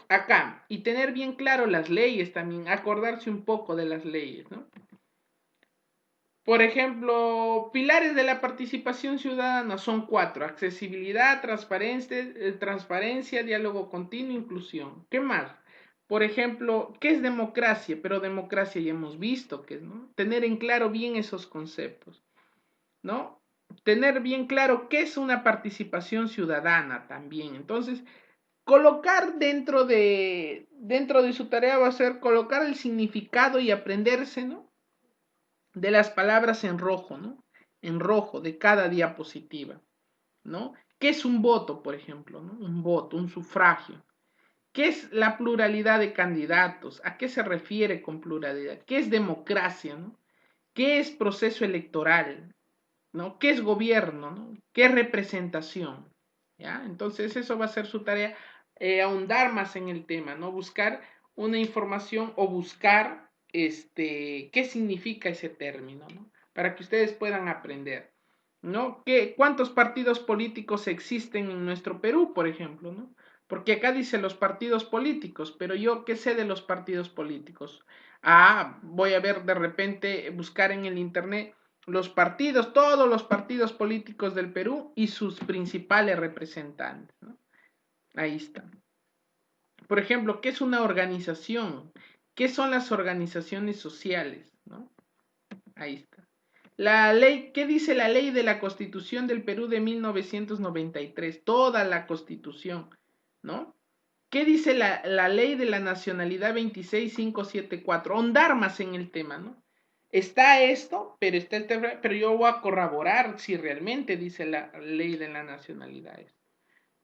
acá, y tener bien claro las leyes también, acordarse un poco de las leyes, ¿no? Por ejemplo, pilares de la participación ciudadana son 4: accesibilidad, transparencia, diálogo continuo, inclusión. ¿Qué más? Por ejemplo, ¿qué es democracia? Pero democracia ya hemos visto que es, ¿no? Tener en claro bien esos conceptos, ¿no? Tener bien claro qué es una participación ciudadana también. Entonces, colocar dentro de su tarea va a ser colocar el significado y aprenderse, ¿no? De las palabras en rojo, ¿no? En rojo de cada diapositiva, ¿no? ¿Qué es un voto, por ejemplo, ¿no? Un voto, un sufragio. ¿Qué es la pluralidad de candidatos? ¿A qué se refiere con pluralidad? ¿Qué es democracia, ¿no? ¿Qué es proceso electoral? ¿No? ¿Qué es gobierno, ¿no? ¿Qué es representación? ¿Ya? Entonces eso va a ser su tarea, ahondar más en el tema, ¿no? Buscar una información o buscar qué significa ese término, ¿no? Para que ustedes puedan aprender, ¿no? ¿Cuántos partidos políticos existen en nuestro Perú, por ejemplo, ¿no? Porque acá dice los partidos políticos, pero yo, ¿qué sé de los partidos políticos? Ah, voy a ver de repente, buscar en el internet los partidos, todos los partidos políticos del Perú y sus principales representantes, ¿no? Ahí está. Por ejemplo, ¿qué es una organización? ¿Qué son las organizaciones sociales? ¿No? Ahí está. La ley, ¿qué dice la ley de la Constitución del Perú de 1993? Toda la Constitución, ¿no? ¿Qué dice la ley de la nacionalidad 26574? Hondar más en el tema, ¿no? Está esto, pero está el tema, pero yo voy a corroborar si realmente dice la ley de la nacionalidad.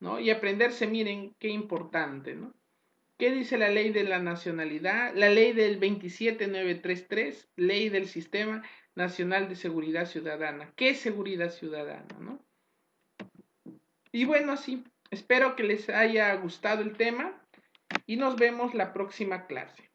¿no? Y aprenderse, miren, qué importante, ¿no? ¿Qué dice la ley de la nacionalidad? La ley del 27933, ley del Sistema Nacional de Seguridad Ciudadana. ¿Qué es seguridad ciudadana, no? Y bueno, sí, espero que les haya gustado el tema y nos vemos la próxima clase.